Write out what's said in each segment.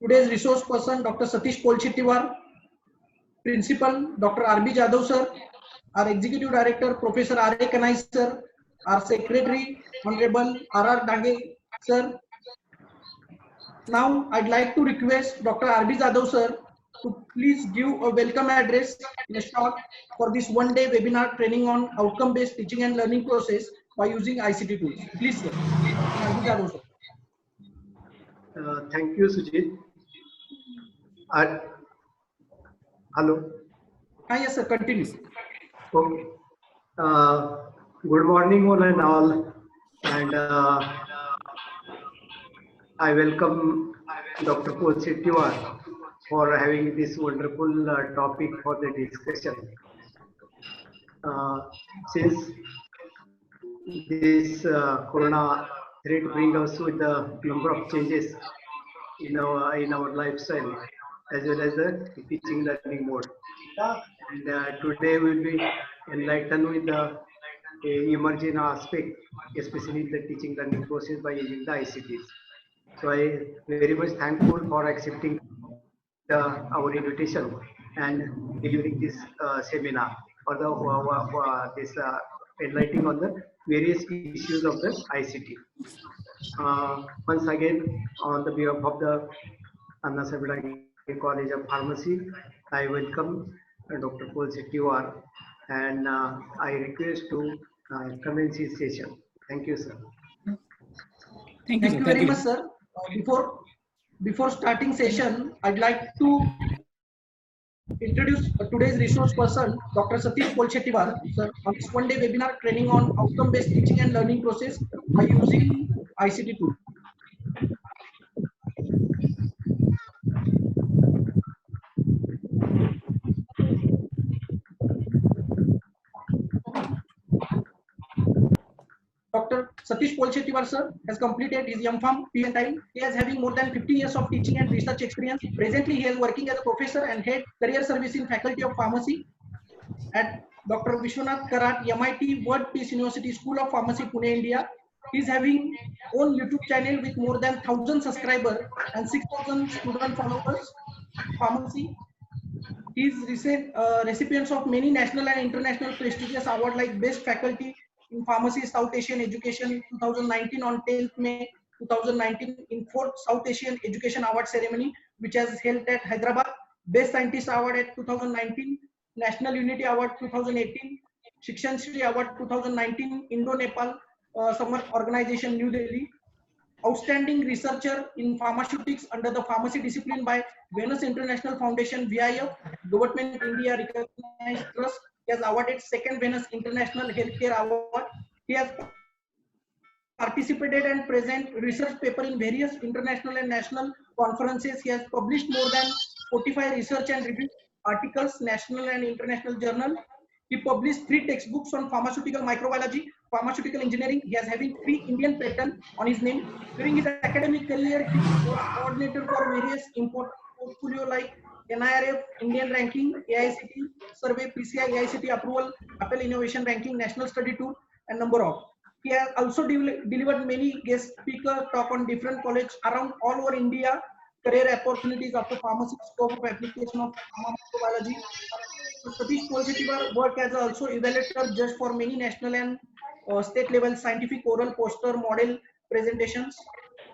Today's resource person, Dr. Satish Polchettiwar, Principal, Dr. R.B. Jadhav sir, our Executive Director, Professor R.A. Kanai sir, our Secretary, Honorable R.R. Dange sir. Now, I'd like to request Dr. R.B. Jadhav sir to please give a welcome address in a short for this one-day webinar training on outcome-based teaching and learning process by using ICT tools. Please, sir. R.B. Jadhav sir. Thank you, Sujit. Hello. Yes, sir. Continue. Okay. Good morning, one and all, and I welcome Dr. Polchettiwar for having this wonderful topic for the discussion. Since this corona threat brings us with a number of changes in our lifestyle as well as the teaching learning mode. And today we'll be enlightened with the emerging aspect, especially the teaching learning process by using the ICTs. So I very much thankful for accepting our invitation and delivering this seminar or this enlightening on the various issues of the ICT. Once again, on the behalf of the Anna Savidagi College of Pharmacy, I welcome Dr. Polchettiwar and I request to commence his session. Thank you, sir. Thank you very much, sir. Before starting session, I'd like to introduce today's resource person, Dr. Satish Polchettiwar, sir, on this one-day webinar training on outcome-based teaching and learning process by using ICT tool. Dr. Satish Polchettiwar sir has completed his M.Pharm PhD time. He is having more than 50 years of teaching and research experience. Presently, he is working as a professor and head career service in Faculty of Pharmacy at Dr. Vishwanath Karat, MIT World Peace University School of Pharmacy, Pune, India. He is having own YouTube channel with more than 1,000 subscribers and 6,000 student followers. Pharmacy. He is recent recipients of many national and international prestigious awards like Best Faculty in Pharmacy South Asian Education 2019 on 10th May 2019 in 4th South Asian Education Award Ceremony, which has held at Hyderabad. Best Scientist Award at 2019, National Unity Award 2018, Shikshan Shri Award 2019, Indo-Nepal Summer Organization, New Delhi. Outstanding researcher in pharmaceutics under the pharmacy discipline by Venus International Foundation, VIF, Government India Recognized Trust. He has awarded second Venus International Healthcare Award. He has participated and present research paper in various international and national conferences. He has published more than 45 research and review articles, national and international journal. He published 3 textbooks on pharmaceutical microbiology, pharmaceutical engineering. He has having 3 Indian patents on his name. During his academic career, he was coordinator for various important portfolio like NIRF, Indian Ranking, AICT Survey, PCI, AICT Approval, Apple Innovation Ranking, National Study Tour, and number of. He has also delivered many guest speaker talk on different colleges around all over India, career opportunities of the pharmacy, scope of application of microbiology. Satish Polchettiwar worked as also evaluator judge for many national and state level scientific oral poster model presentations.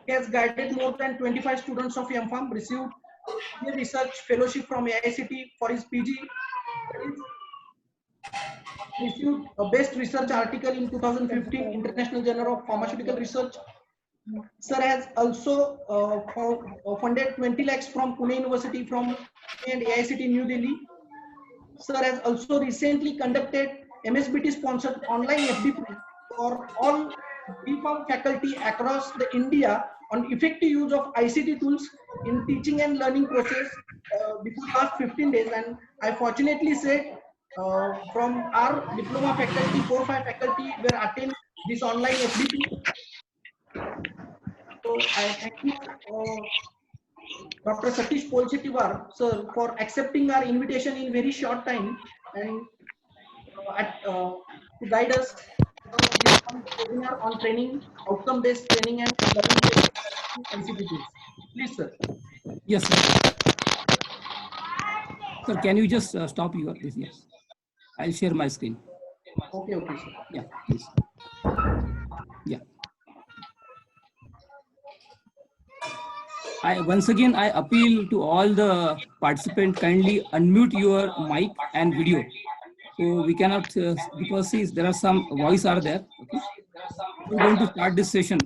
He has guided more than 25 students of M.Pharm, received research fellowship from AICT for his PG, received a best research article in 2015 International Journal of Pharmaceutical Research. Sir has also funded 20 lakhs from Pune University from and AICT New Delhi. Sir has also recently conducted MSBT sponsored online FDP for all B.Pharm faculty across the India on effective use of ICT tools in teaching and learning process before last 15 days. And I fortunately said from our diploma faculty, 4 or 5 faculty were attend this online FDP. So I thank you, Dr. Satish Polchettiwar, sir, for accepting our invitation in very short time and to guide us on webinar on training, outcome-based training and learning ICT tools. Please, sir. Yes, sir. Sir, can you just stop this? Yes. I'll share my screen. Okay, okay, sir. Yeah, please. Yeah. Once again, I appeal to all the participants, kindly unmute your mic and video. So we cannot, because see, there are some voice are there. Okay. We're going to start this session.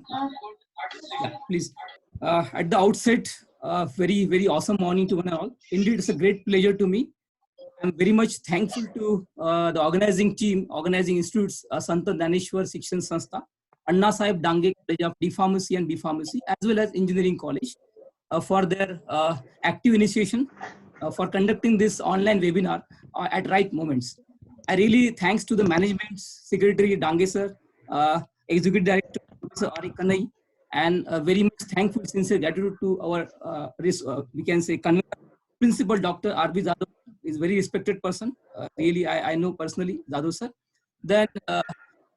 Yeah, please. At the outset, very, very awesome morning to one and all. Indeed, it's a great pleasure to me. I'm very much thankful to the organizing team, organizing institutes, Sant Dhaneshwar Shikshan Sanstha, Anna Sahib Dange College of D Pharmacy and B Pharmacy, as well as Engineering College, for their active initiation, for conducting this online webinar at right moments. I really thanks to the management, Secretary Dange sir, Executive Director Professor Ari Kanai, and very much thankful, sincere gratitude to our, we can say, Principal Dr. R.B. Jadhav is very respected person. Really, I know personally Jadhav sir. Then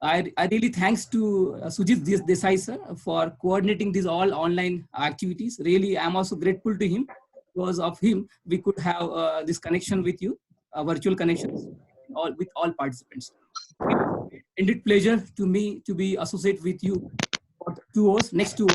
I really thanks to Sujit Desai sir for coordinating these all online activities. Really, I'm also grateful to him. Because of him, we could have this connection with you, virtual connections, with all participants. Indeed, pleasure to me to be associated with you for 2 hours, next 2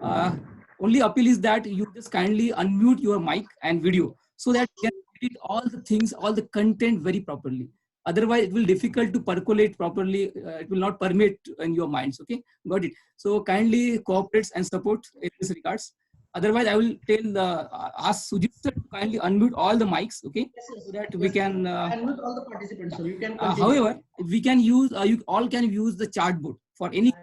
hours. Only appeal is that you just kindly unmute your mic and video so that you can edit all the things, all the content very properly. Otherwise, it will be difficult to percolate properly. It will not permeate in your minds. Okay, got it. So kindly cooperate and support in this regards. Otherwise, I will ask Sujit sir to kindly unmute all the mics. Okay, so that we can. Unmute all the participants, so you can. However, we can use. You all can use the chat board for any.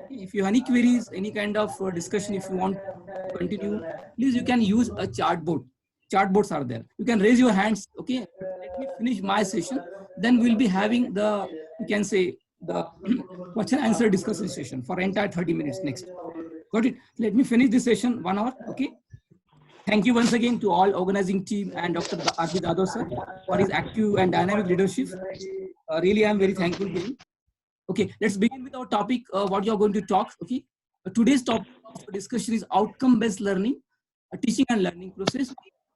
If you have any queries, any kind of discussion, if you want to continue, please you can use a chat board. Chat boards are there. You can raise your hands. Okay, let me finish my session. Then we'll be having the, you can say, the question answer discussion session for entire 30 minutes next. Got it? Let me finish this session 1 hour. Okay. Thank you once again to all organizing team and Dr. R.B. Jadhav sir for his active and dynamic leadership. Really, I'm very thankful to him. Okay, let's begin with our topic, what you're going to talk. Okay, today's topic of discussion is outcome-based learning, a teaching and learning process,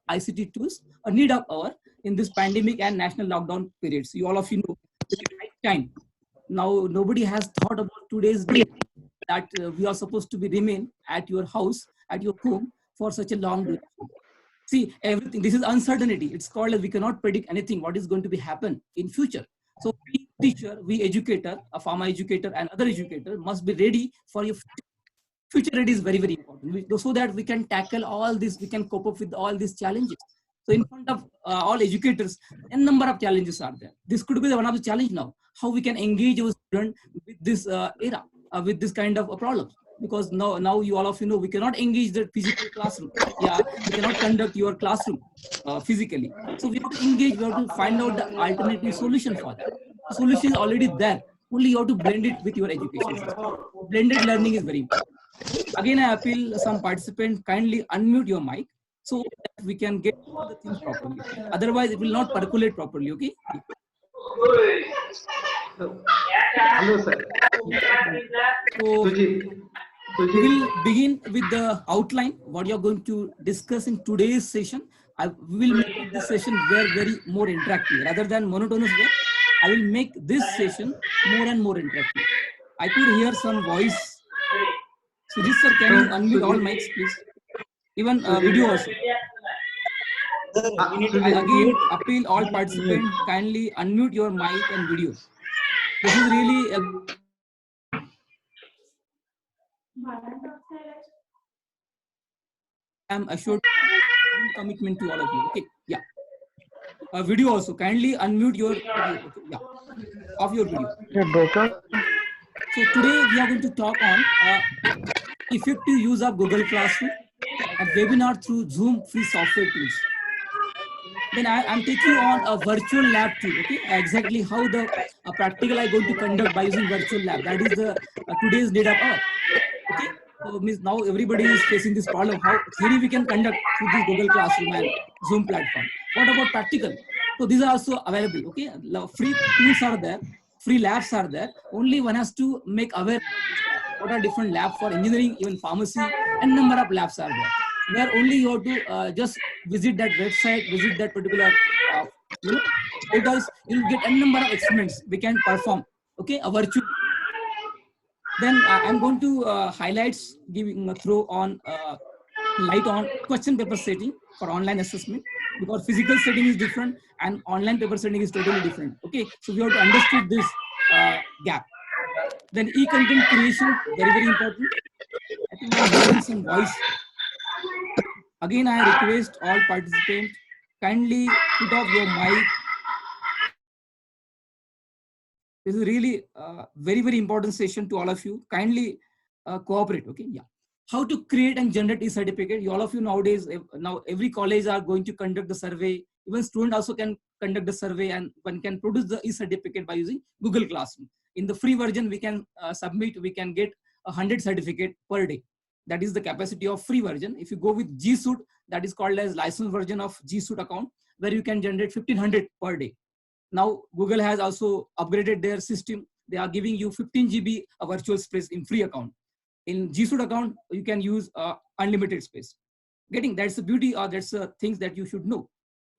ICT tools, a need of hour in this pandemic and national lockdown periods. You all of you know, it's the right time. Now, nobody has thought about today's day that we are supposed to be remain at your house, at your home for such a long duration. See, everything, this is uncertainty. It's called as we cannot predict anything, what is going to be happen in future. So we teacher, we educator, a pharma educator and other educator must be ready for your future. Future ready is very, very important. So that we can tackle all this, we can cope up with all these challenges. So in front of all educators, a number of challenges are there. This could be the one of the challenge now, how we can engage our student with this era, with this kind of a problem. Because now you all of you know, we cannot engage the physical classroom. Yeah, we cannot conduct your classroom physically. So we have to engage, we have to find out the alternative solution for that. The solution is already there. Only you have to blend it with your education system. Blended learning is very important. Again, I appeal some participants, kindly unmute your mic so that we can get all the things properly. Otherwise, it will not percolate properly. Okay. Hello, sir. So, we will begin with the outline, what you are going to discuss in today's session. We will make this session very more interactive. Rather than monotonous way, I will make this session more and more interactive. I could hear some voice. Sujit sir, can you unmute all mics, please? Even video also. I again appeal all participants, kindly unmute your mic and video. This is really I'm assured commitment to all of you. Okay, yeah. Video also, kindly unmute your video. Okay, yeah, of your video. So today we are going to talk on effective use of Google Classroom and webinar through Zoom free software tools. Then I'm taking on a virtual lab too. Okay, exactly how the practical I going to conduct by using virtual lab. That is the today's need of hour. Okay, so means now everybody is facing this problem. How theory we can conduct through the Google Classroom and Zoom platform. What about practical? So these are also available. Okay, free tools are there, free labs are there. Only one has to make aware what are different labs for engineering, even pharmacy, and number of labs are there. Where only you have to just visit that website, visit that particular you know portals, you'll get a number of experiments we can perform. Okay, a virtual. Then I'm going to highlights, giving a throw on light on question paper setting for online assessment, because physical setting is different and online paper setting is totally different. Okay, so we have to understood this gap. Then e-content creation, very important. I think I'm hearing some voice. Again, I request all participants, kindly put off your mic. This is really very important session to all of you. Kindly cooperate. Okay, yeah. How to create and generate e-certificate? All of you nowadays, now every college are going to conduct the survey. Even student also can conduct the survey, and one can produce the e-certificate by using Google Classroom. In the free version, we can submit, we can get 100 certificate per day. That is the capacity of free version. If you go with G Suite, that is called as licensed version of G Suite account, where you can generate 1500 per day. Now Google has also upgraded their system. They are giving you 15 GB of virtual space in free account. In G Suite account, you can use unlimited space. That's the beauty, or that's the things that you should know.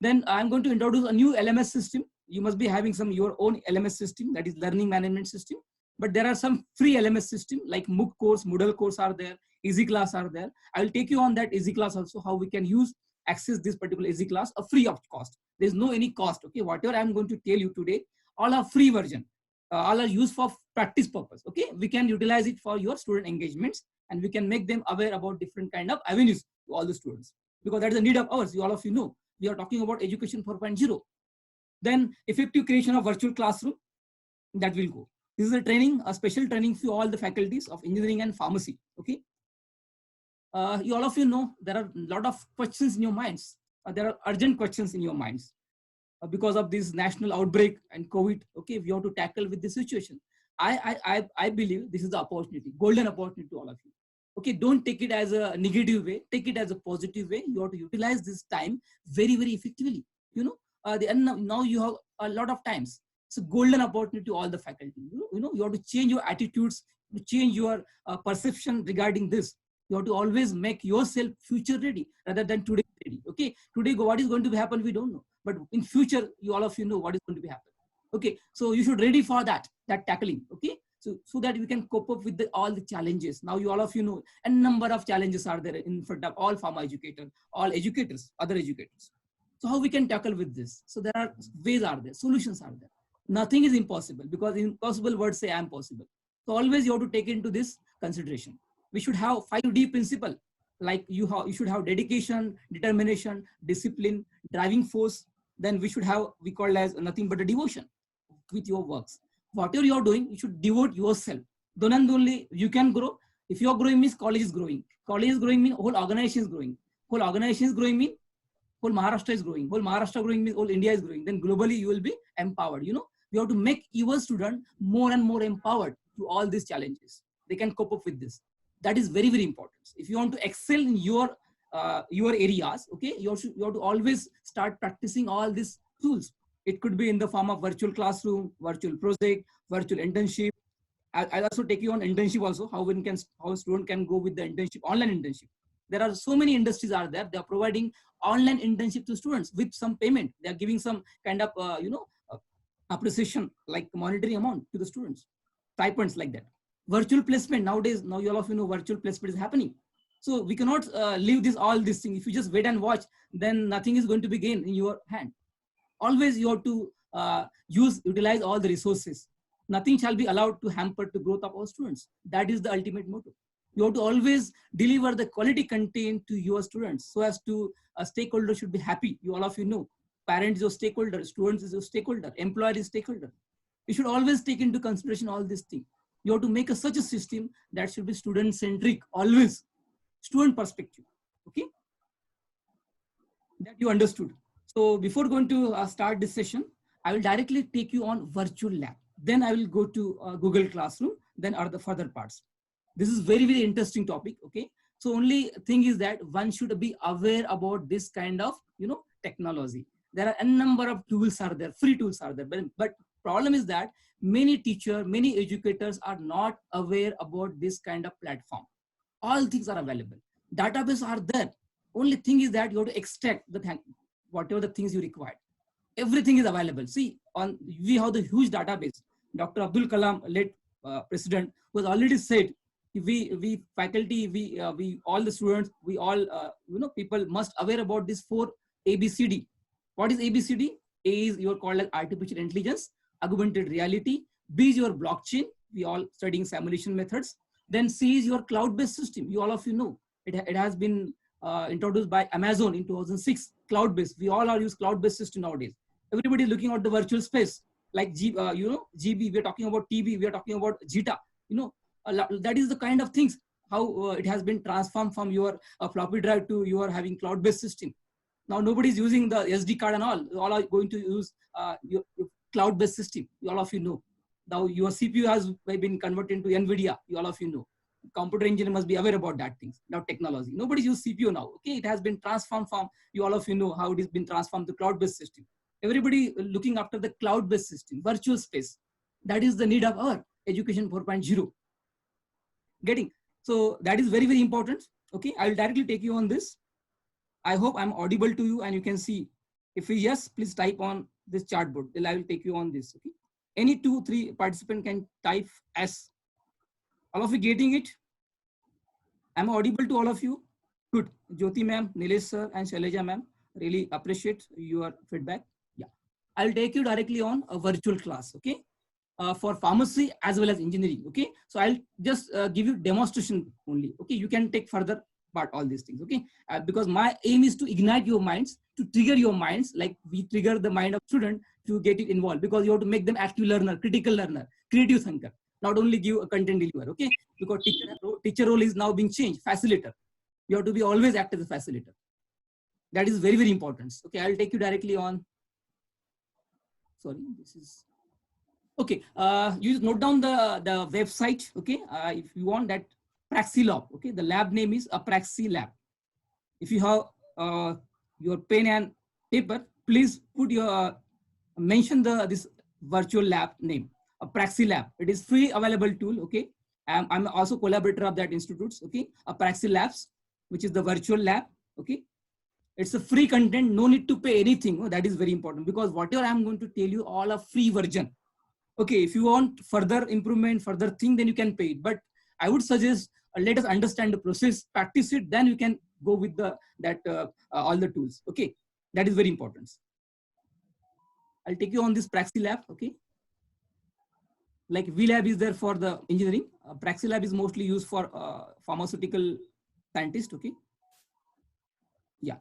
Then I'm going to introduce a new LMS system. You must be having some your own LMS system, that is learning management system. But there are some free LMS system like MOOC course, Moodle course are there, Easy Class are there. I will take you on that Easy Class also, how we can access this particular Easy Class free of cost. There's no any cost. Okay, whatever I'm going to tell you today, all are free version. All are used for practice purpose. Okay, we can utilize it for your student engagements, and we can make them aware about different kind of avenues to all the students, because that is the need of ours. All of you know, we are talking about education 4.0. Then effective creation of virtual classroom, that will go. This is a training, a special training for all the faculties of engineering and pharmacy. Okay. All of you know there are a lot of questions in your minds. There are urgent questions in your minds because of this national outbreak and COVID. Okay, we have to tackle with this situation. I believe this is the opportunity, golden opportunity to all of you. Okay, don't take it as a negative way. Take it as a positive way. You have to utilize this time very effectively. You know, now you have a lot of times. It's a golden opportunity to all the faculty. You have to change your attitudes, to change your perception regarding this. You have to always make yourself future ready rather than today ready. Okay, today what is going to happen, we don't know. But in future, all of you know what is going to be happen. Okay, so you should ready for that tackling. Okay, so that we can cope up with all the challenges. Now all of you know a number of challenges are there in front of all pharma educators, all educators, other educators. So how we can tackle with this? So there are ways are there, solutions are there. Nothing is impossible, because impossible words say I am possible. So always you have to take into this consideration. We should have 5D principle, like you should have dedication, determination, discipline, driving force. Then we should have, we call as nothing but a devotion with your works. Whatever you are doing, you should devote yourself. Then and only you can grow. If you are growing means college is growing. College is growing means whole organization is growing. Whole organization is growing means whole Maharashtra is growing. Whole Maharashtra growing means whole India is growing. Then globally you will be empowered. You know, you have to make your student more and more empowered to all these challenges. They can cope up with this. That is very important. If you want to excel in your areas, okay, you have to always start practicing all these tools. It could be in the form of virtual classroom, virtual project, virtual internship. I'll also take you on internship also, how a student can go with the internship, online internship. There are so many industries are there. They are providing online internship to students with some payment. They are giving some kind of appreciation, like monetary amount to the students, stipends like that. Virtual placement nowadays, now all of you know virtual placement is happening. So we cannot leave all these things. If you just wait and watch, then nothing is going to be gained in your hand. Always you have to utilize all the resources. Nothing shall be allowed to hamper the growth of our students. That is the ultimate motto. You have to always deliver the quality content to your students, so as to a stakeholder should be happy. All of you know, parents is your stakeholder, students is your stakeholder, employer is stakeholder. You should always take into consideration all these things. You have to make such a system that should be student centric, always student perspective. Okay, that you understood. So before going to start this session, I will directly take you on virtual lab. Then I will go to Google Classroom. Then are the further parts. This is very interesting topic. Okay, so only thing is that one should be aware about this kind of technology. There are a number of tools are there, free tools are there, but Problem is that many teachers, many educators are not aware about this kind of platform. All things are available. Database are there. Only thing is that you have to extract the thing, whatever the things you require. Everything is available. See, we have the huge database. Dr. Abdul Kalam, late president, was already said, we faculty, we all the students, we all people must aware about this 4 ABCD. What is ABCD? A is your called like artificial intelligence, augmented reality. B is your blockchain. We all studying simulation methods. Then C is your cloud-based system. You all of you know it has been introduced by Amazon in 2006. Cloud-based. We all are use cloud-based system nowadays. Everybody is looking at the virtual space like GB. We are talking about TB. We are talking about Zeta. That is the kind of things how it has been transformed from your floppy drive to you are having cloud-based system. Now nobody is using the SD card and all. All are going to use your cloud-based system. All of you know. Now your CPU has been converted into NVIDIA. All of you know. Computer engineer must be aware about that things. Now technology. Nobody use CPU now. Okay, it has been transformed from all of you know how it has been transformed to cloud-based system. Everybody looking after the cloud-based system, virtual space. That is the need of our education 4.0. Getting. So that is very, very important. Okay, I will directly take you on this. I hope I'm audible to you and you can see. If yes, please type on this chartboard. Then I will take you on this. Okay. Any 2-3 participant can type S. All of you getting it? I'm audible to all of you. Good. Jyoti ma'am, Nilesh sir, and Shailaja ma'am. Really appreciate your feedback. Yeah. I'll take you directly on a virtual class. Okay. For pharmacy as well as engineering. Okay. So I'll just give you demonstration only. Okay. You can take further part all these things. Okay. Because my aim is to ignite your minds, to trigger your minds, like we trigger the mind of student to get it involved, because you have to make them active learner, critical learner, creative thinker, not only give a content deliver. Okay. Because teacher role is now being changed, facilitator. You have to be always act as a facilitator. That is very, very important. Okay. I'll take you directly on. Sorry, this is. Okay, you note down the website. Okay, if you want that Praxilab. Okay, the lab name is a Praxilab. If you have your pen and paper, please put your mention this virtual lab name, a Praxilab. It is free available tool. Okay, I'm also collaborator of that institutes. Okay, a Praxilabs, which is the virtual lab. Okay, it's a free content. No need to pay anything. Oh, that is very important, because whatever I'm going to tell you, all a free version. Okay, if you want further improvement, further thing, then you can pay it. But I would suggest let us understand the process, practice it, then you can go with all the tools. Okay, that is very important. I'll take you on this Praxilab. Okay, like VLab is there for the engineering. Praxilab is mostly used for pharmaceutical scientists. Okay, yeah,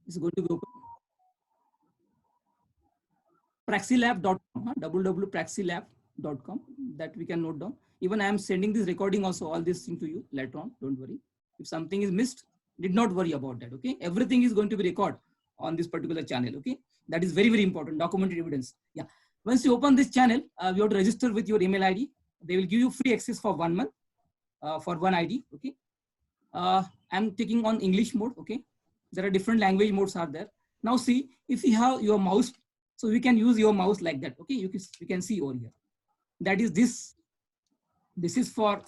it's going to be open. Praxilab.com, www.praxilab.com, that we can note down. Even I am sending this recording also, all this thing to you later on. Don't worry. If something is missed, did not worry about that. Okay. Everything is going to be recorded on this particular channel. Okay. That is very, very important. Documented evidence. Yeah. Once you open this channel, you have to register with your email ID. They will give you free access for 1 month for one ID. Okay. I'm taking on English mode. Okay. There are different language modes are there. Now see, if you have your mouse, so we can use your mouse like that. Okay, you can see over here. That is this. This is for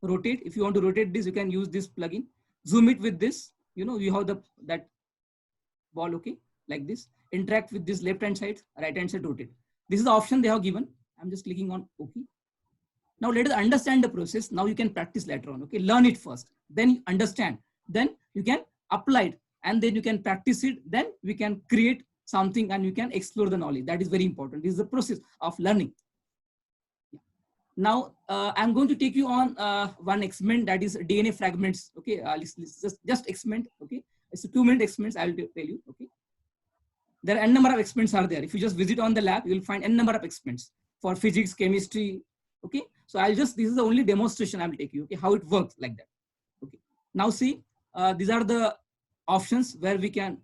rotate. If you want to rotate this, you can use this plugin. Zoom it with this. You have that ball. Okay, like this. Interact with this left hand side, right hand side, rotate. This is the option they have given. I'm just clicking on OK. Now let us understand the process. Now you can practice later on. Okay, learn it first, then understand, then you can apply it, and then you can practice it. Then we can create something and you can explore the knowledge. That is very important. This is the process of learning. Now I'm going to take you on one experiment, that is DNA fragments. Okay, let's just experiment. Okay, it's a 2-minute experiment. I will tell you. Okay, there are n number of experiments are there. If you just visit on the lab, you will find n number of experiments for physics, chemistry. Okay, so this is the only demonstration I will take you. Okay, how it works like that. Okay, now see, these are the options where we can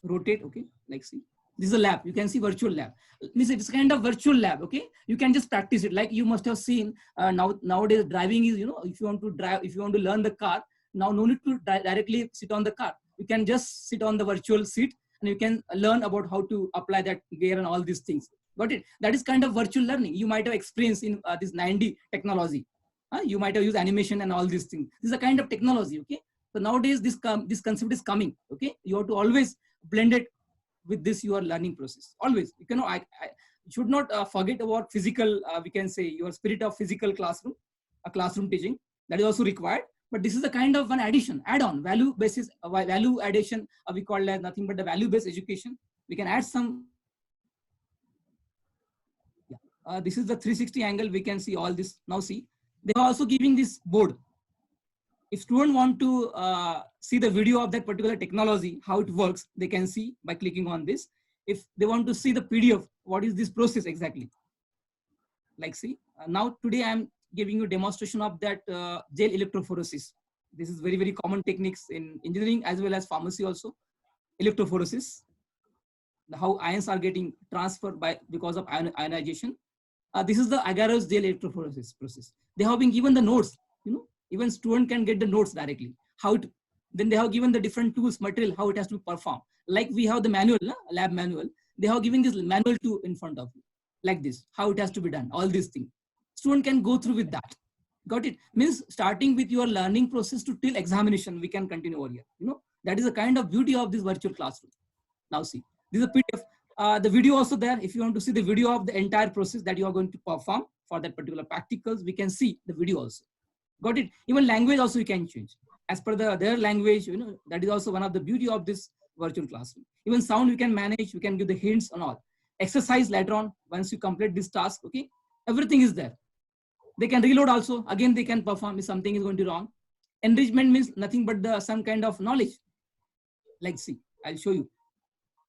rotate. Okay, like see, this is a lab. You can see virtual lab. It's kind of virtual lab. Okay, you can just practice it. Like you must have seen nowadays driving is, if you want to drive, if you want to learn the car, now no need to directly sit on the car. You can just sit on the virtual seat and you can learn about how to apply that gear and all these things. Got it? That is kind of virtual learning. You might have experience in this 9D technology. You might have used animation and all these things. This is a kind of technology. Okay. So nowadays this concept is coming. Okay. You have to always blend it with this your learning process. Always. You cannot. You should not forget about physical. We can say your spirit of physical classroom, a classroom teaching, that is also required. But this is a kind of an addition, add-on, value basis, value addition. We call that nothing but the value-based education. We can add some. Yeah. This is the 360 angle. We can see all this. Now see, they are also giving this board. If students want to see the video of that particular technology, how it works, they can see by clicking on this. If they want to see the PDF, what is this process exactly? Like see, now today I'm giving you demonstration of that gel electrophoresis. This is very, very common techniques in engineering as well as pharmacy also. Electrophoresis, how ions are getting transferred because of ionization. This is the agarose gel electrophoresis process. They have been given the notes, you know, even student can get the notes directly. Then they have given the different tools, material, how it has to be performed. Like we have the manual, lab manual. They have given this manual to in front of you, like this, how it has to be done, all these things. Student can go through with that. Got it? Means starting with your learning process to till examination, we can continue over here. You know, that is the kind of beauty of this virtual classroom. Now see, this is a PDF. The video also there. If you want to see the video of the entire process that you are going to perform for that particular practicals, we can see the video also. Got it? Even language also you can change as per their language. You know, that is also one of the beauty of this virtual classroom. Even sound we can manage. We can give the hints and all. Exercise later on once you complete this task. Okay, everything is there. They can reload also. Again, they can perform if something is going to wrong. Enrichment means nothing but some kind of knowledge. Like see, I'll show you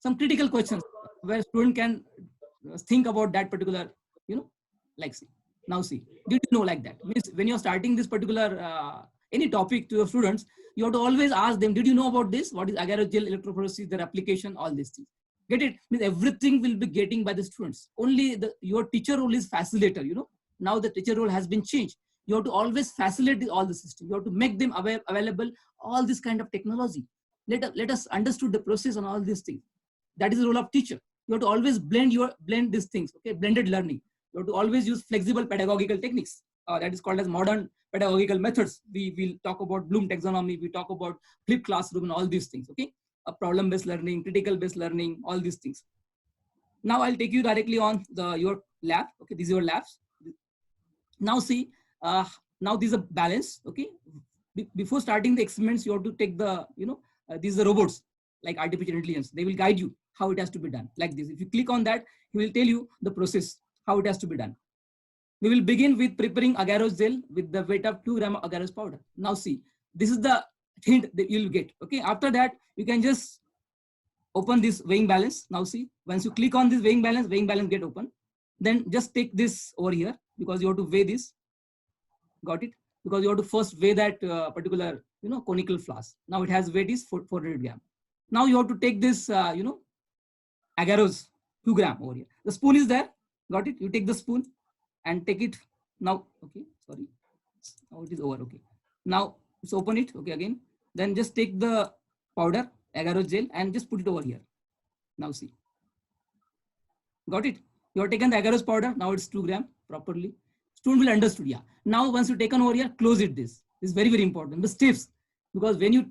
some critical questions where student can think about that particular, you know, like see. Now see, did you know like that? Means when you're starting this particular any topic to your students, you have to always ask them, did you know about this? What is agarose gel electrophoresis, their application, all these things. Get it? Means everything will be getting by the students. Only your teacher role is facilitator, you know. Now the teacher role has been changed. You have to always facilitate all the system. You have to make them available, all this kind of technology. Let us understood the process and all these things. That is the role of teacher. You have to always blend these things, okay? Blended learning. You have to always use flexible pedagogical techniques. That is called as modern pedagogical methods. We will talk about Bloom taxonomy. We talk about flipped classroom and all these things, okay? Problem-based learning, critical-based learning, all these things. Now I'll take you directly on your lab. Okay, these are your labs. Now see, now these are balance. Okay, before starting the experiments, you have to take the, you know, these are robots like artificial intelligence. They will guide you how it has to be done. Like this. If you click on that, he will tell you the process, how it has to be done. We will begin with preparing agarose gel with the weight of 2 grams of agarose powder. Now see, this is the hint that you'll get. Okay, after that, you can just open this weighing balance. Now see, once you click on this weighing balance get open. Then just take this over here because you have to weigh this. Got it? Because you have to first weigh that particular, you know, conical flask. Now it has weight is 400 grams. Now you have to take this, you know, agarose 2 grams over here. The spoon is there. Got it? You take the spoon and take it now. Okay, sorry. Now it is over. Okay. Now let's open it. Okay, again. Then just take the powder, agarose gel, and just put it over here. Now see. Got it? You have taken the agarose powder. Now it's 2 grams properly. Student will understood. Yeah. Now once you taken over here, close it. This is very, very important. The steps, because when you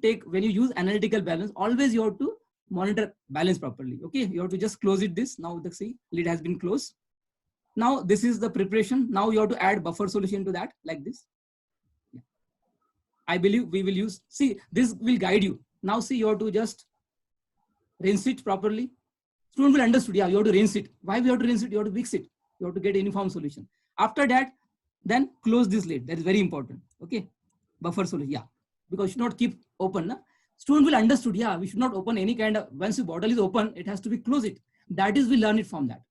use analytical balance, always you have to monitor balance properly. Okay. You have to just close it. This now the see lid has been closed. Now this is the preparation. Now you have to add buffer solution to that like this. Yeah. I believe we will use, see, this will guide you. Now see, you have to just rinse it properly. Student will understood. Yeah, you have to rinse it. Why we have to rinse it? You have to mix it. You have to get a uniform solution. After that, then close this lid. That is very important. Okay. Buffer solution. Yeah. Because you should not keep open. Na? Student will understood. Yeah, we should not open any kind of, once the bottle is open, it has to be close it. That is, we learn it from that.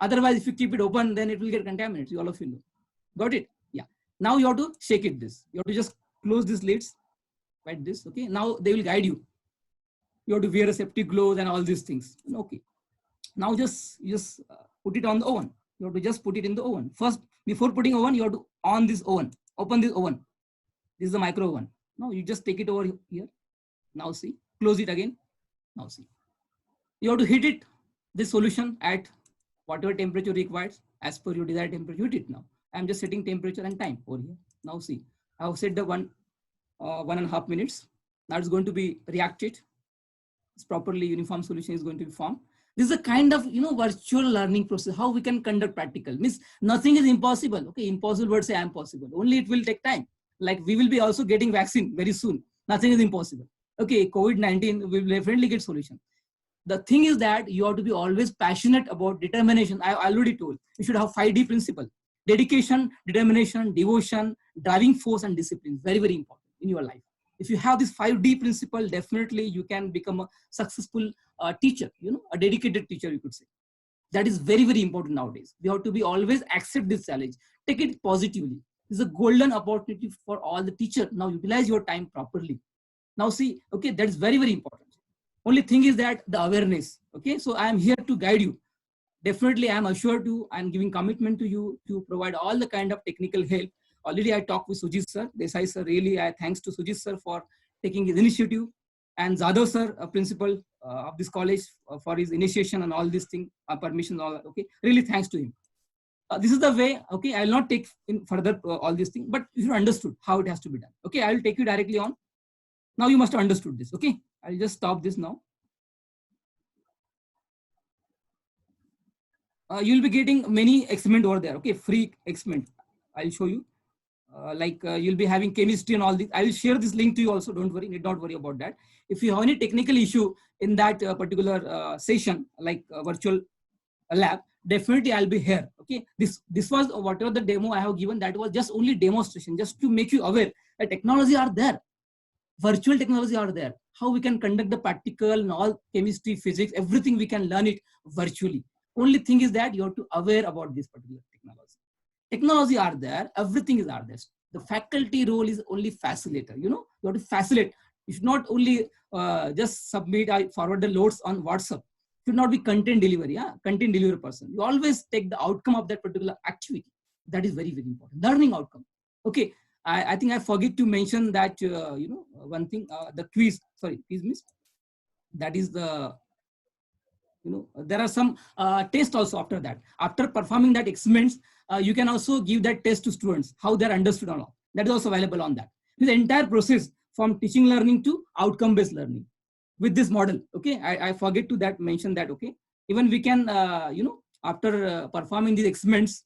Otherwise, if you keep it open, then it will get contaminated. All of you know. Got it? Yeah. Now you have to shake it this. You have to just close these lids like this. Okay. Now they will guide you. You have to wear a safety gloves and all these things. Okay. Now you just put it on the oven. You have to just put it in the oven. First, before putting oven, you have to on this oven. Open this oven. This is the micro oven. Now you just take it over here. Now see. Close it again. Now see. You have to heat it, this solution at whatever temperature required as per your desired temperature, you did now. I'm just setting temperature and time over here. Now see, I've set the 1.5 minutes. Now it's going to be reacted. It's properly uniform solution is going to be formed. This is a kind of, virtual learning process, how we can conduct practical. Means nothing is impossible. Okay, impossible word say I am possible. Only it will take time. Like we will be also getting vaccine very soon. Nothing is impossible. Okay, COVID-19 will definitely get solution. The thing is that you have to be always passionate about determination. I already told you should have 5D principle: dedication, determination, devotion, driving force, and discipline. Very, very important in your life. If you have this 5D principle, definitely you can become a successful teacher, a dedicated teacher, you could say. That is very, very important nowadays. We have to be always accept this challenge. Take it positively. This is a golden opportunity for all the teachers. Now utilize your time properly. Now see, okay, that is very, very important. Only thing is that the awareness. Okay, so I am here to guide you. Definitely, I am assured to, I am giving commitment to you to provide all the kind of technical help. Already I talked with Sujit sir, Desai sir, really thanks to Sujit sir for taking his initiative, and Zadav sir, a principal of this college, for his initiation and all these things, permission, all that. Okay, really thanks to him. This is the way. Okay, I will not take in further all these things, but you understood how it has to be done. Okay, I will take you directly on. Now you must have understood this. Okay, I'll just stop this now. You'll be getting many experiment over there. Okay, free experiment. I'll show you. You'll be having chemistry and all this. I will share this link to you also. Don't worry, need not worry about that. If you have any technical issue in that particular session, like virtual lab, definitely I'll be here. Okay, this was whatever the demo I have given. That was just only demonstration, just to make you aware that technology are there. Virtual technology are there. How we can conduct the practical and all chemistry, physics, everything we can learn it virtually. Only thing is that you have to aware about this particular technology. Technology are there, everything is are there. The faculty role is only facilitator. You have to facilitate. You should not only just submit, forward the loads on WhatsApp. You should not be content delivery, content delivery person. You always take the outcome of that particular activity. That is very, very important. Learning outcome. Okay, I think I forget to mention that, one thing, the quiz, sorry, quiz means, that is the, there are some tests also after that. After performing that experiments, you can also give that test to students, how they're understood or not. That is also available on that. The entire process from teaching learning to outcome-based learning with this model. Okay, I forget to mention that. Okay, even we can, after performing these experiments,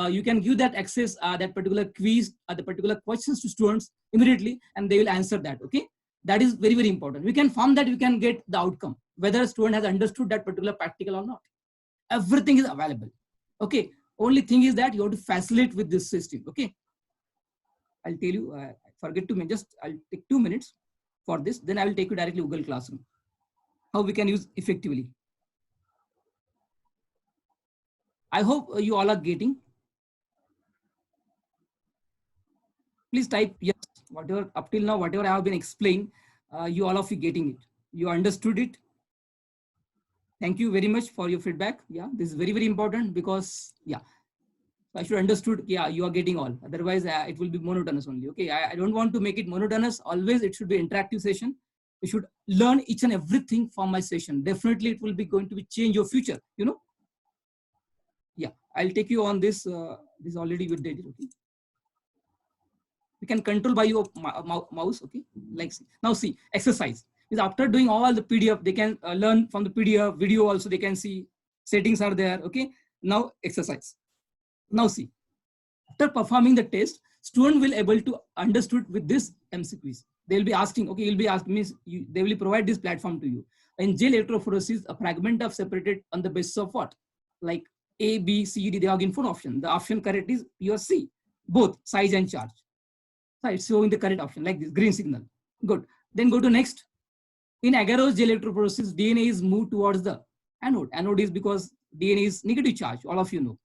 you can give that access, that particular quiz, the particular questions to students immediately, and they will answer that. Okay, that is very, very important. We can form that, we can get the outcome, whether a student has understood that particular practical or not. Everything is available. Okay, only thing is that you have to facilitate with this system. Okay, I'll tell you, I forget to I'll take 2 minutes for this, then I will take you directly Google Classroom, how we can use effectively. I hope you all are getting. Please type yes, whatever up till now, whatever I have been explaining, you all of you getting it. You understood it. Thank you very much for your feedback. Yeah, this is very, very important because, yeah, I should understood. Yeah, you are getting all. Otherwise, it will be monotonous only. Okay, I don't want to make it monotonous. Always, it should be interactive session. You should learn each and everything from my session. Definitely, it will be going to be change your future. Yeah, I'll take you on this. This already we did it. Okay. You can control by your mouse. Okay, like now see exercise. Is after doing all the PDF, they can learn from the PDF video also. They can see settings are there. Okay, now exercise. Now see, after performing the test, student will able to understood with this MCQs. They'll be asking, okay, you'll be asking me, they will provide this platform to you. In gel electrophoresis, a fragment of separated on the basis of what? Like A, B, C, D, they are given 4 options. The option correct is B or C, both size and charge. So it's showing the correct option like this, green signal. Good. Then go to next. In agarose gel electrophoresis, DNA is moved towards the anode. Anode is because DNA is negative charge, all of you know.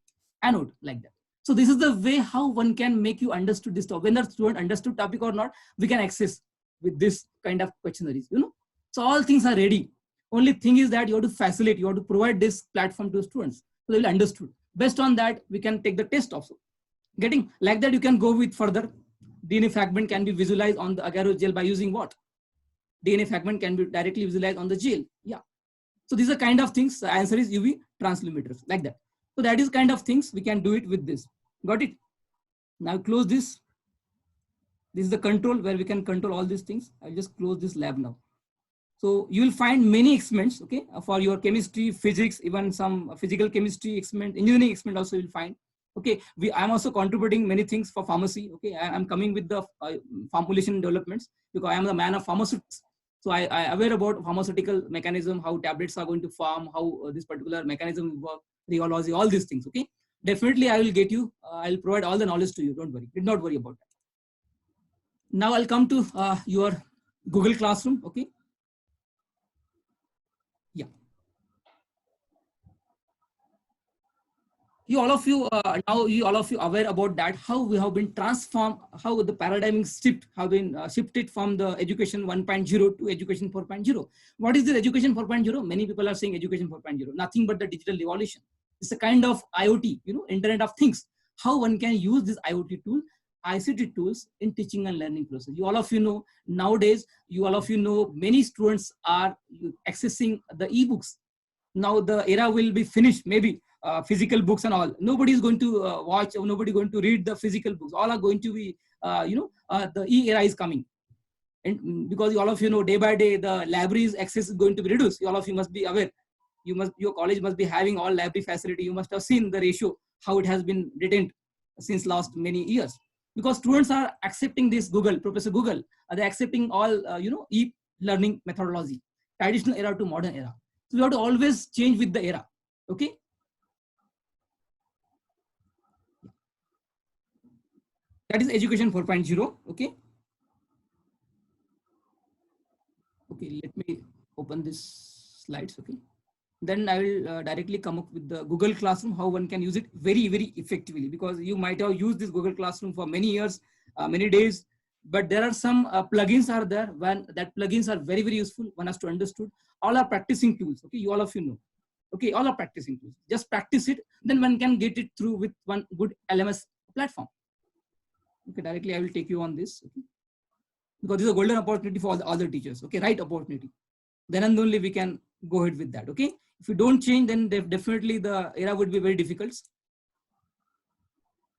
Anode, like that. So this is the way how one can make you understood this topic. Whether student understood topic or not, we can access with this kind of questionnaires, So all things are ready. Only thing is that you have to facilitate, you have to provide this platform to students. So they will understood. Based on that, we can take the test also. Getting like that, you can go with further. DNA fragment can be visualized on the agarose gel by using what? DNA fragment can be directly visualized on the gel. Yeah. So these are kind of things. The answer is UV translumitors, like that. So that is kind of things we can do it with this. Got it? Now close this. This is the control where we can control all these things. I'll just close this lab now. So you will find many experiments, okay, for your chemistry, physics, even some physical chemistry experiment, engineering experiment also you'll find. Okay, I'm also contributing many things for pharmacy. Okay, I'm coming with the formulation developments because I am the man of pharmaceutics. So I aware about pharmaceutical mechanism, how tablets are going to form, how this particular mechanism will work, rheology, all these things. Okay, definitely I will get you. I'll provide all the knowledge to you. Don't worry. Did not worry about that. Now I'll come to your Google Classroom. Okay. Yeah. All of you aware about that, how we have been transformed, how the paradigm shift have been shifted from the education 1.0 to education 4.0. What is the education 4.0? Many people are saying education 4.0, nothing but the digital revolution. It's a kind of IoT, Internet of Things. How one can use this IoT tool, ICT tools in teaching and learning process. All of you know nowadays, many students are accessing the ebooks. Now the era will be finished, maybe. Physical books and all. Nobody is going to watch or nobody going to read the physical books. All are going to be, the e-era is coming. And because all of you know, day by day, the libraries access is going to be reduced. All of you must be aware. Your college must be having all library facility. You must have seen the ratio, how it has been retained since last many years. Because students are accepting this Professor Google, they're accepting all, e-learning methodology, traditional era to modern era. So we have to always change with the era. Okay. That is education 4.0. Okay. Okay, let me open this slides. Okay. Then I will directly come up with the Google Classroom, how one can use it very, very effectively, because you might have used this Google Classroom for many years, many days, but there are some plugins are there. When that plugins are very, very useful. One has to understood. All are practicing tools. Okay, all of you know. Okay, all are practicing tools. Just practice it. Then one can get it through with one good LMS platform. Okay, directly I will take you on this. Okay? Because this is a golden opportunity for all the other teachers. Okay, right opportunity. Then and only we can go ahead with that. Okay, if you don't change, then definitely the era would be very difficult.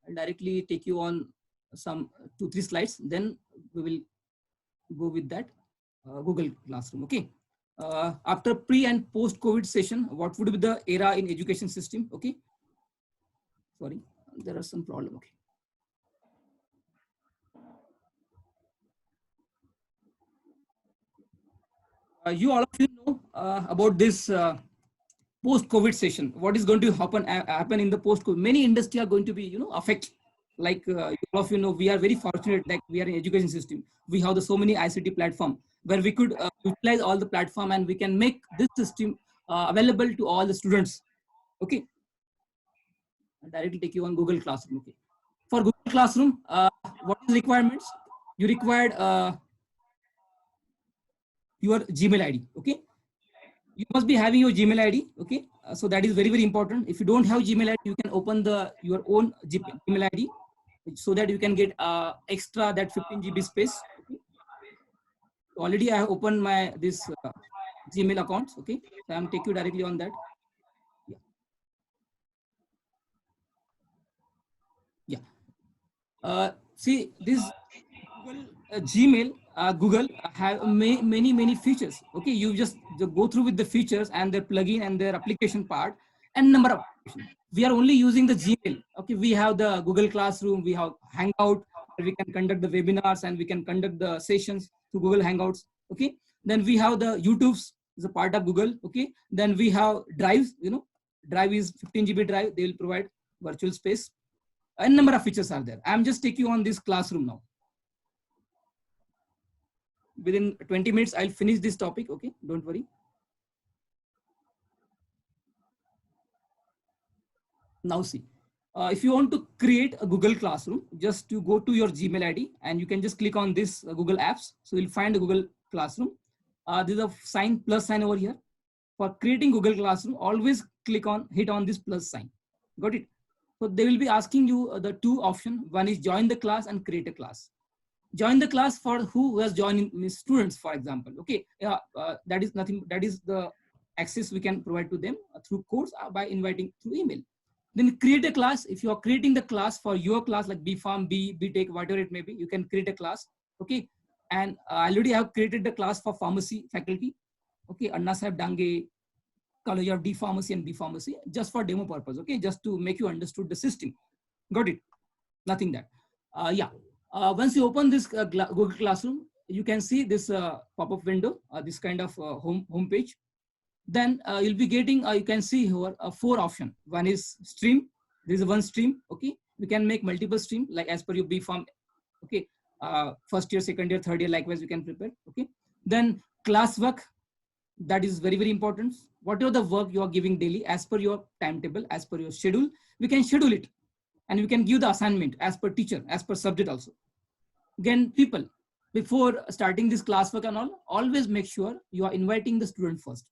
I'll directly take you on some 2-3 slides. Then we will go with that Google Classroom. Okay. After pre and post COVID session, what would be the era in education system? Okay. Sorry, there are some problem. Okay. You all of you know about this post-COVID session. What is going to happen in the post-COVID? Many industries are going to be, affected. Like all of you know, we are very fortunate that we are in education system. We have so many ICT platform where we could utilize all the platform and we can make this system available to all the students. Okay. I'll directly take you on Google Classroom. Okay. For Google Classroom, what is requirements? You required your Gmail ID. Okay. You must be having your Gmail ID. Okay. So that is very, very important. If you don't have Gmail ID, you can open your own Gmail ID so that you can get extra that 15 GB space. Okay. So already I have opened this Gmail accounts. Okay. So I'm taking you directly on that. Yeah. See this Google Gmail. Google have many features. Okay, you just go through with the features and their plugin and their application part and number of applications. We are only using the Gmail. Okay, we have the Google Classroom, we have Hangout, where we can conduct the webinars and we can conduct the sessions through Google Hangouts. Okay, then we have the YouTube's is a part of Google. Okay, then we have Drive. Drive is 15 GB drive. They will provide virtual space. A number of features are there. I'm just taking you on this classroom now. Within 20 minutes, I'll finish this topic. Okay, don't worry. Now see, if you want to create a Google Classroom, just to go to your Gmail ID and you can just click on this Google Apps. So you'll find a Google Classroom. There's a plus sign over here. For creating Google Classroom, always hit on this plus sign. Got it? So they will be asking you the two options. One is join the class and create a class. Join the class for who has joined students, for example. Okay, that is nothing. That is the access we can provide to them through course by inviting through email. Then create a class. If you are creating the class for your class, like B.Pharm, B.Tech, whatever it may be, you can create a class. Okay. And I already have created the class for pharmacy faculty. Okay. Anna Sahib Dange, College of D Pharmacy and B Pharmacy, just for demo purpose. Okay. Just to make you understood the system. Got it? Nothing that. Yeah. Once you open this Google Classroom, you can see this pop-up window, this kind of home page. Then you'll be getting, you can see here 4 options. One is stream. This is one stream. Okay. We can make multiple stream, like as per your B.Pharm. Okay. First year, second year, third year, likewise you can prepare. Okay. Then class work. That is very, very important. Whatever the work you are giving daily, as per your timetable, as per your schedule, we can schedule it. And we can give the assignment as per teacher, as per subject also. Again, people, before starting this classwork and all, always make sure you are inviting the student first.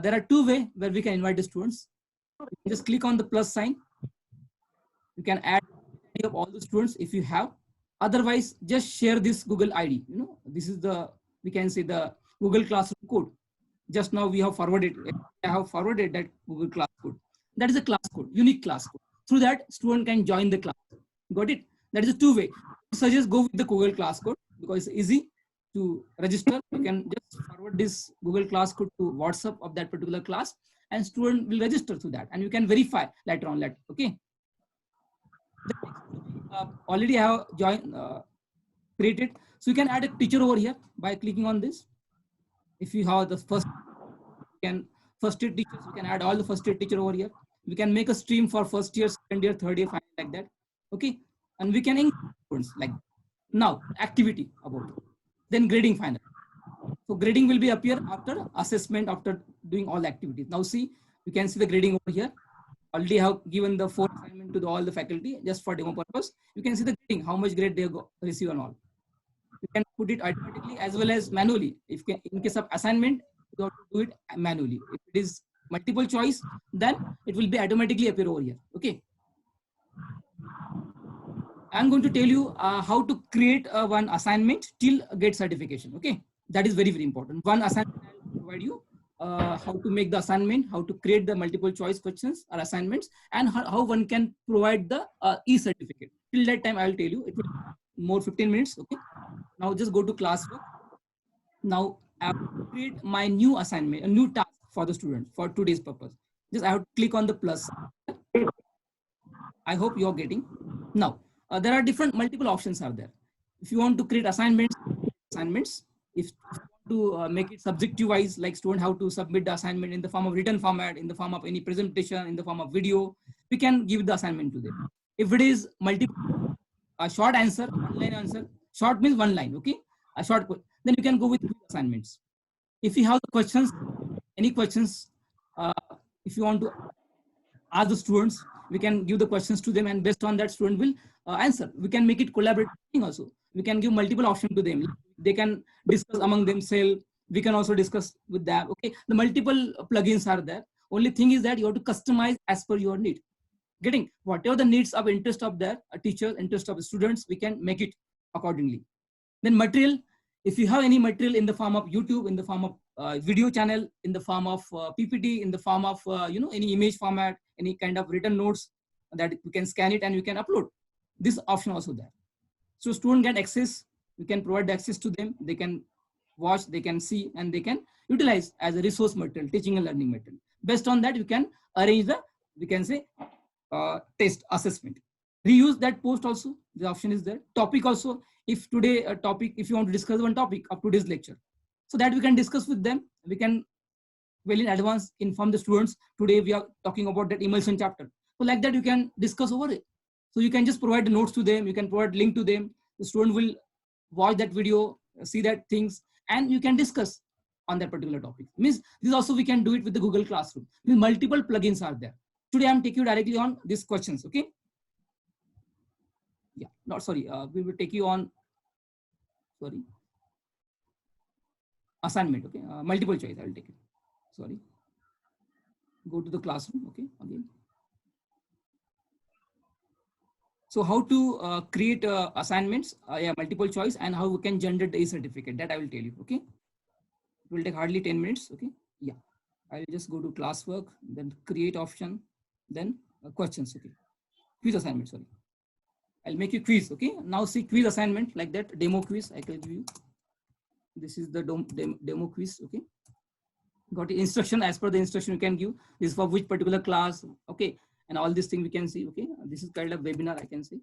There are 2 ways where we can invite the students. You can just click on the plus sign. You can add of all the students if you have. Otherwise, just share this Google ID. You know, this is the, we can say the Google Classroom code. Just now we have forwarded. I have forwarded that Google Class code. That is a class code, unique class code. Through that, student can join the class. Got it? That is a 2 way. I suggest go with the Google Class code because it's easy to register. You can just forward this Google Class code to WhatsApp of that particular class, and student will register through that, and you can verify later on. Okay. Already have joined, created. So you can add a teacher over here by clicking on this. If you have the first year teachers, you can add all the first year teacher over here. We can make a stream for first year, second year, third year, final, like that. Okay. And we can include like now activity about it. Then grading final. So grading will be appear after assessment, after doing all activities. Now see, you can see the grading over here. Already have given the 4 assignment to all the faculty just for demo purpose. You can see the grading, how much grade they receive and all. You can put it automatically as well as manually. If in case of assignment, you have to do it manually. If it is multiple choice, then it will be automatically appear over here. Okay. I'm going to tell you how to create one assignment till get certification. Okay. That is very, very important. One assignment I'll provide you. How to make the assignment, how to create the multiple choice questions or assignments, and how one can provide the e-certificate. Till that time, I will tell you. It will more 15 minutes. Okay. Now just go to classwork. Now I will create my new assignment, a new task for the student for today's purpose. Just I have to click on the plus. I hope you are getting. Now there are multiple options are there. If you want to create assignments. If you want to make it subjective wise, like student how to submit the assignment in the form of written format, in the form of any presentation, in the form of video, we can give the assignment to them. If it is multiple, a short answer, 1 line answer, short means 1 line, okay? A short, then you can go with assignments. If you have the questions, any questions, if you want to ask the students, we can give the questions to them, and based on that student will answer. We can make it collaborative also. We can give multiple options to them. They can discuss among themselves. We can also discuss with them. Okay, the multiple plugins are there. Only thing is that you have to customize as per your need. Getting whatever the needs of interest of their teachers, interest of the students, we can make it accordingly. Then material. If you have any material in the form of YouTube, in the form of video channel, in the form of PPT, in the form of any image format, any kind of written notes, that you can scan it and you can upload. This option also there. So student get access, you can provide the access to them, they can watch, they can see, and they can utilize as a resource material, teaching and learning material. Based on that, you can arrange the, we can say, test assessment. Reuse that post also, the option is there. Topic also, if today a topic, if you want to discuss one topic of today's lecture, so that we can discuss with them, we can well in advance inform the students, today we are talking about that emulsion chapter. So like that you can discuss over it. So you can just provide the notes to them, you can provide link to them, the student will watch that video, see that things, and you can discuss on that particular topic. Means this also we can do it with the Google Classroom. Means multiple plugins are there. Today I'm taking you directly on these questions, okay? Yeah, not sorry, we will take you on, sorry, assignment, okay? Multiple choice, I will take it, sorry. Go to the classroom, okay, again. So how to create assignments, yeah, multiple choice, and how we can generate the e-certificate, that I will tell you, okay? It will take hardly 10 minutes, okay? Yeah, I will just go to classwork, then create option, then questions. Okay, quiz assignment. Sorry, I'll make you quiz. Okay, now see quiz assignment like that. Demo quiz. I can give you. This is the demo quiz. Okay, got the instruction. As per the instruction you can give. This is for which particular class. Okay, and all these things we can see. Okay, this is kind of webinar. I can say. You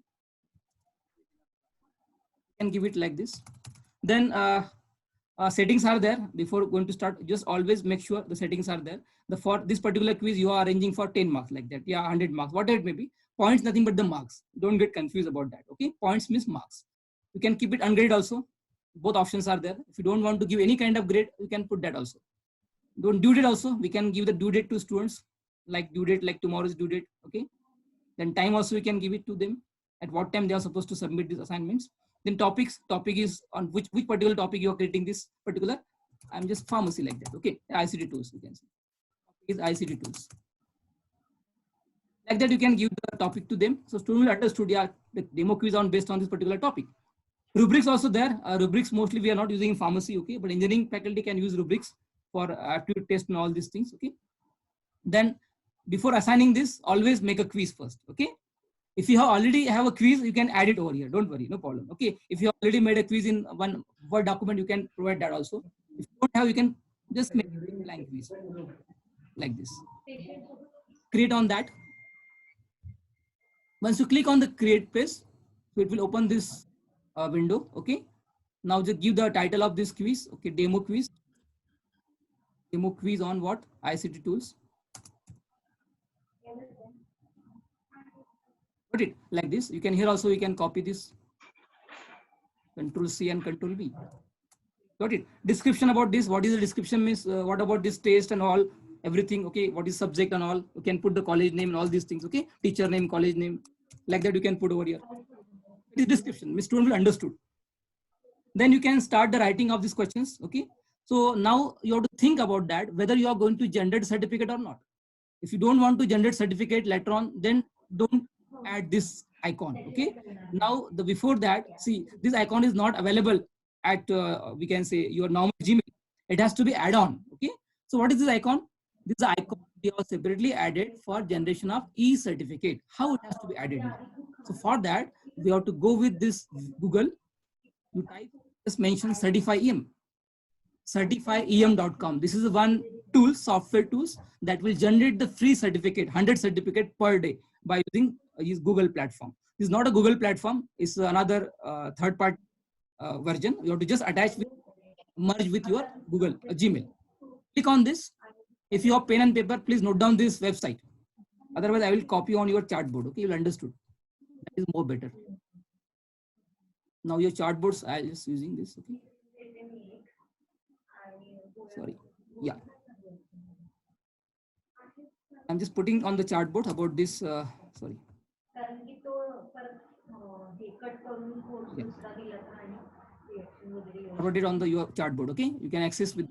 can give it like this. Then settings are there. Before going to start, just always make sure the settings are there. For this particular quiz you are arranging for 10 marks like that. Yeah, 100 marks, whatever it may be. Points nothing but the marks. Don't get confused about that. Okay, points means marks. You can keep it ungraded also. Both options are there. If you don't want to give any kind of grade, you can put that also. Don't due date also. We can give the due date to students, like due date, like tomorrow's due date. Okay, then time also we can give it to them, at what time they are supposed to submit these assignments. Then topics. Topic is on which particular topic you are creating this particular. I'm just pharmacy like that. Okay, ICT tools you can see. Is ICT tools. Like that you can give the topic to them. So student will understood, yeah, the demo quiz on based on this particular topic. Rubrics also there. Rubrics mostly we are not using in pharmacy. Okay, but engineering faculty can use rubrics for aptitude test and all these things. Okay. Then before assigning this, always make a quiz first. Okay. If you already have a quiz, you can add it over here. Don't worry, no problem. Okay. If you already made a quiz in one Word document, you can provide that also. If you don't have, you can just make a blank quiz like this. Create on that. Once you click on the create page, so it will open this window. Okay. Now just give the title of this quiz. Okay. Demo quiz. Demo quiz on what? ICT tools. Put it like this. You can here also, you can copy this. Control C and Control V. Got it. Description about this. What is the description means? What about this test and all? Everything. Okay. What is subject and all? You can put the college name and all these things. Okay. Teacher name, college name. Like that you can put over here. It is description. Means student will understood. Then you can start the writing of these questions. Okay. So now you have to think about that, whether you are going to generate certificate or not. If you don't want to generate certificate later on, then don't add this icon. Okay. Now before that, see, this icon is not available at we can say your normal Gmail. It has to be add on. Okay. So what is this icon? This is the icon we have separately added for generation of e-certificate. How it has to be added? So for that, we have to go with this Google. You type, just mention CertifyEM. CertifyEM.com. This is one tool, software tools that will generate the free certificate, 100 certificate per day by using this Google platform. This is not a Google platform. It's another third-party version. You have to just attach with, merge with your Google Gmail. Click on this. If you have pen and paper, please note down this website. Otherwise, I will copy on your chartboard. Okay, you'll understood. That is more better. Now your chartboards, I just using this. Okay. Sorry. Yeah. I'm just putting on the chartboard about this. Sorry. Yeah. About it on the your chartboard. Okay. You can access with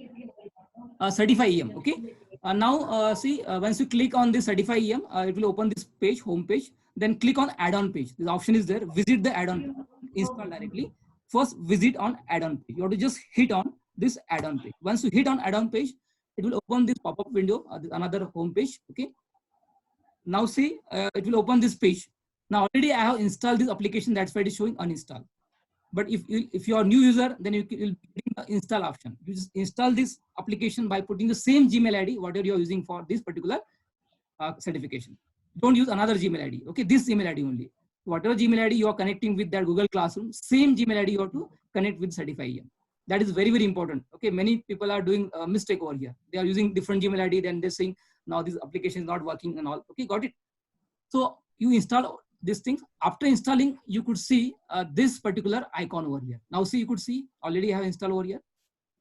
CertifyEM. Okay. Now see, once you click on this CertifyEM, it will open this page, home page. Then click on add-on page. This option is there. Visit the add-on, install directly. First, visit on add-on page. You have to just hit on this add-on page. Once you hit on add-on page, it will open this pop-up window, another home page. Okay. Now see, it will open this page. Now already I have installed this application. That's why it is showing uninstall. But if you are a new user, then you will bring the install option. You just install this application by putting the same Gmail ID, whatever you are using for this particular certification. Don't use another Gmail ID. Okay, this Gmail ID only. Whatever Gmail ID you are connecting with that Google Classroom, same Gmail ID you have to connect with CertifyEM. That is very, very important. Okay, many people are doing a mistake over here. They are using different Gmail ID, then they're saying now this application is not working and all. Okay, got it. So you install these things. After installing, you could see this particular icon over here. Now see, you could see already have installed over here.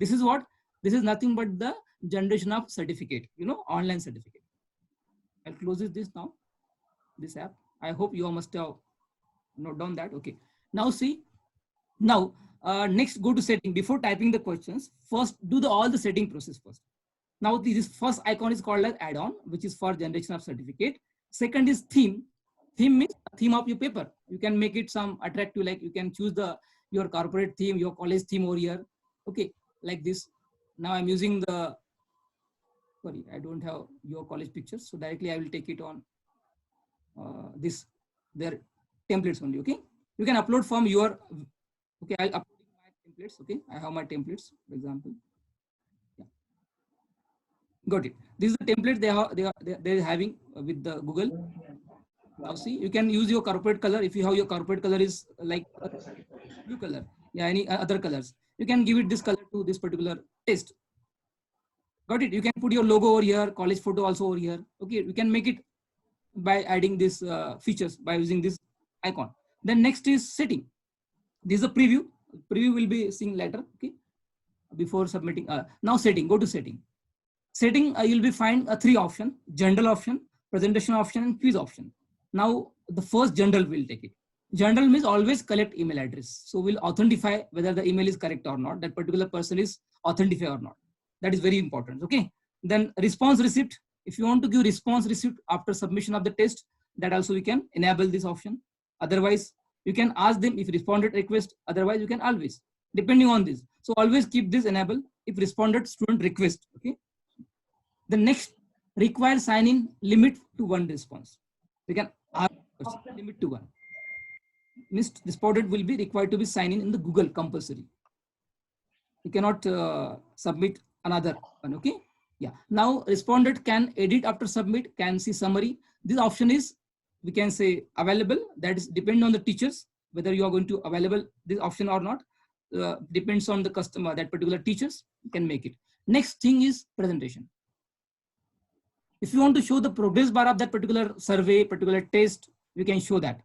This is what? This is nothing but the generation of certificate, you know, online certificate. I'll close this now, this app. I hope you must have note down that. Okay. Now see, now next go to setting. Before typing the questions, first do all the setting process first. Now this first icon is called as add-on, which is for generation of certificate. Second is theme. Theme means theme of your paper. You can make it some attractive, like you can choose your corporate theme, your college theme over here. Okay, like this. Now I'm using the, sorry, I don't have your college pictures. So directly I will take it on this their templates only. Okay, you can upload from your, okay, I'll upload my templates. Okay, I have my templates, for example. Yeah, got it. This is the template they're having with the Google. Now see, you can use your corporate color. If you have your corporate color is like blue color, yeah, any other colors, you can give it this color to this particular test. Got it. You can put your logo over here, college photo also over here. Okay, you can make it by adding this features by using this icon. Then next is setting. This is a preview. Preview will be seen later. Okay, before submitting. Now setting. Go to setting. Setting, you'll be find three option: general option, presentation option, and quiz option. Now the first general will take it. General means always collect email address. So we'll authentify whether the email is correct or not. That particular person is authentified or not. That is very important. Okay. Then response receipt. If you want to give response receipt after submission of the test, that also we can enable this option. Otherwise, you can ask them if responded request. Otherwise, you can always, depending on this. So always keep this enable if responded student request. Okay. The next, require sign in limit to one response. We can ask limit to one. Missed responded will be required to be signed in the Google compulsory. You cannot submit another one. Okay. Yeah. Now responded can edit after submit, can see summary. This option is, we can say, available. That is depend on the teachers whether you are going to available this option or not. Depends on the customer, that particular teachers can make it. Next thing is presentation. If you want to show the progress bar of that particular survey, particular test, you can show that.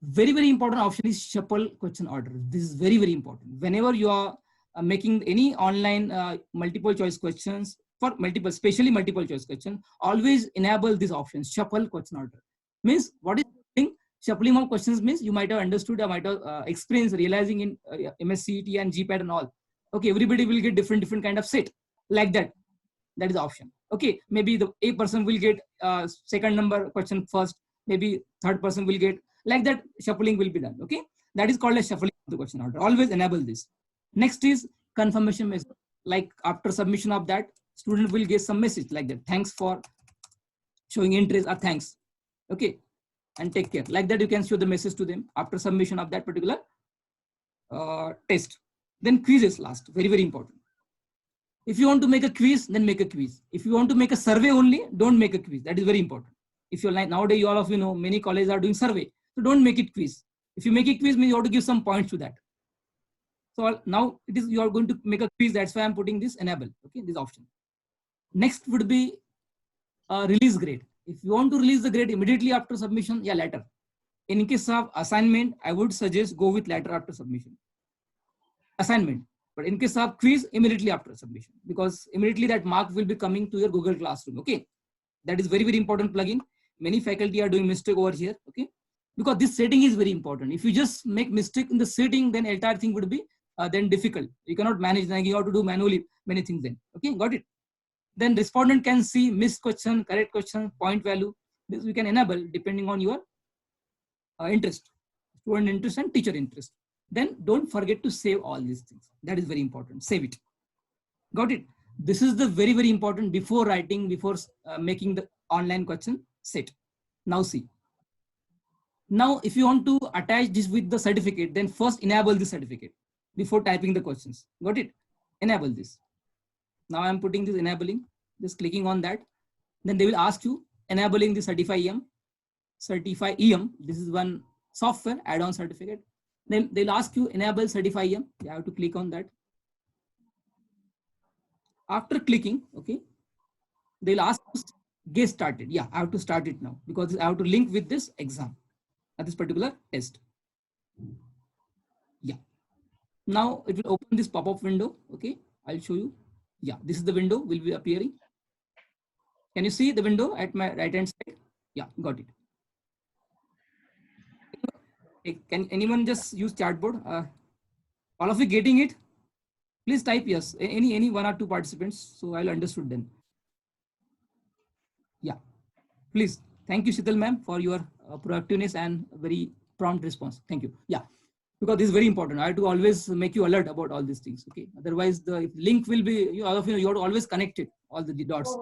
Very, very important option is shuffle question order. This is very, very important. Whenever you are making any online multiple choice questions, for multiple, especially multiple choice question, always enable this option, shuffle question order. Means what is the thing? Shuffling of questions means you might have understood or might have experienced realizing in MSCET and GPAT and all. Okay, everybody will get different kind of set like that. That is the option. Okay, maybe the A person will get second number question first, maybe third person will get, like that shuffling will be done. Okay, that is called a shuffling of the question order. Always enable this. Next is confirmation message. Like after submission of that, student will get some message like that. Thanks for showing interest or thanks. Okay, and take care. Like that you can show the message to them after submission of that particular test. Then quiz is last. Very, very important. If you want to make a quiz, then make a quiz. If you want to make a survey only, don't make a quiz. That is very important. If you're like nowadays, all of you know, many colleges are doing survey. So don't make it quiz. If you make a quiz, means you have to give some points to that. So now it is, you are going to make a quiz. That's why I'm putting this enable. Okay, this option. Next would be release grade. If you want to release the grade immediately after submission, yeah, later. In case of assignment, I would suggest go with later after submission. Assignment. But in case of quiz, immediately after submission, because immediately that mark will be coming to your Google Classroom. Okay, that is very, very important plugin. Many faculty are doing mistake over here. Okay, because this setting is very important. If you just make mistake in the setting, then entire thing would be then difficult. You cannot manage. Then you have to do manually many things. Then okay, got it. Then respondent can see missed question, correct question, point value. This we can enable depending on your interest, student interest and teacher interest. Then don't forget to save all these things. That is very important. Save it. Got it? This is the very, very important before writing, before making the online question set. Now see. Now, if you want to attach this with the certificate, then first enable the certificate before typing the questions. Got it? Enable this. Now I'm putting this enabling, just clicking on that. Then they will ask you enabling the Certify EM. Certify EM. This is one software add-on certificate. Then they'll ask you enable Certify EM. You have to click on that. After clicking, okay, they'll ask you get started. Yeah, I have to start it now because I have to link with this exam at this particular test. Yeah. Now it will open this pop-up window. Okay, I'll show you. Yeah, this is the window will be appearing. Can you see the window at my right hand side? Yeah, got it. Can anyone just use chatbot? All of you getting it? Please type yes. Any one or two participants, so I'll understood then. Yeah, please. Thank you, Shital ma'am, for your proactiveness and very prompt response. Thank you. Yeah, because this is very important. I have to always make you alert about all these things. Okay. Otherwise, the link will be all of you. You have to always connect it, all the dots.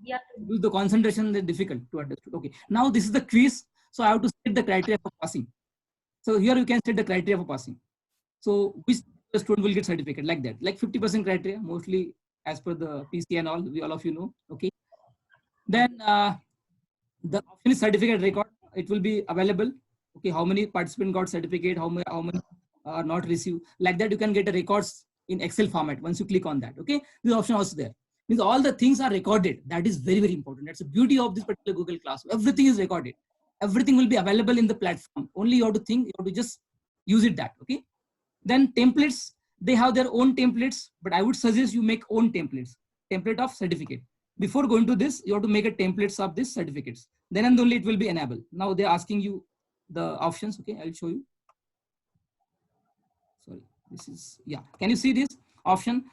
use the concentration is difficult to understand. Okay, now this is the quiz. So I have to set the criteria for passing. So here you can set the criteria for passing. So which student will get certificate like that, like 50% criteria, mostly as per the PC and all, we all of you know. Okay. Then the option is certificate record. It will be available. Okay, how many participants got certificate, how many are not received. Like that, you can get the records in Excel format once you click on that. Okay, this option also there. Means all the things are recorded. That is very, very important. That's the beauty of this particular Google Classroom. Everything is recorded. Everything will be available in the platform. Only you have to think, you have to just use it that. Okay. Then templates, they have their own templates, but I would suggest you make own templates, template of certificate. Before going to this, you have to make a templates of this certificates. Then and only it will be enabled. Now they're asking you the options. Okay, I'll show you. Sorry, this is, yeah. Can you see this option?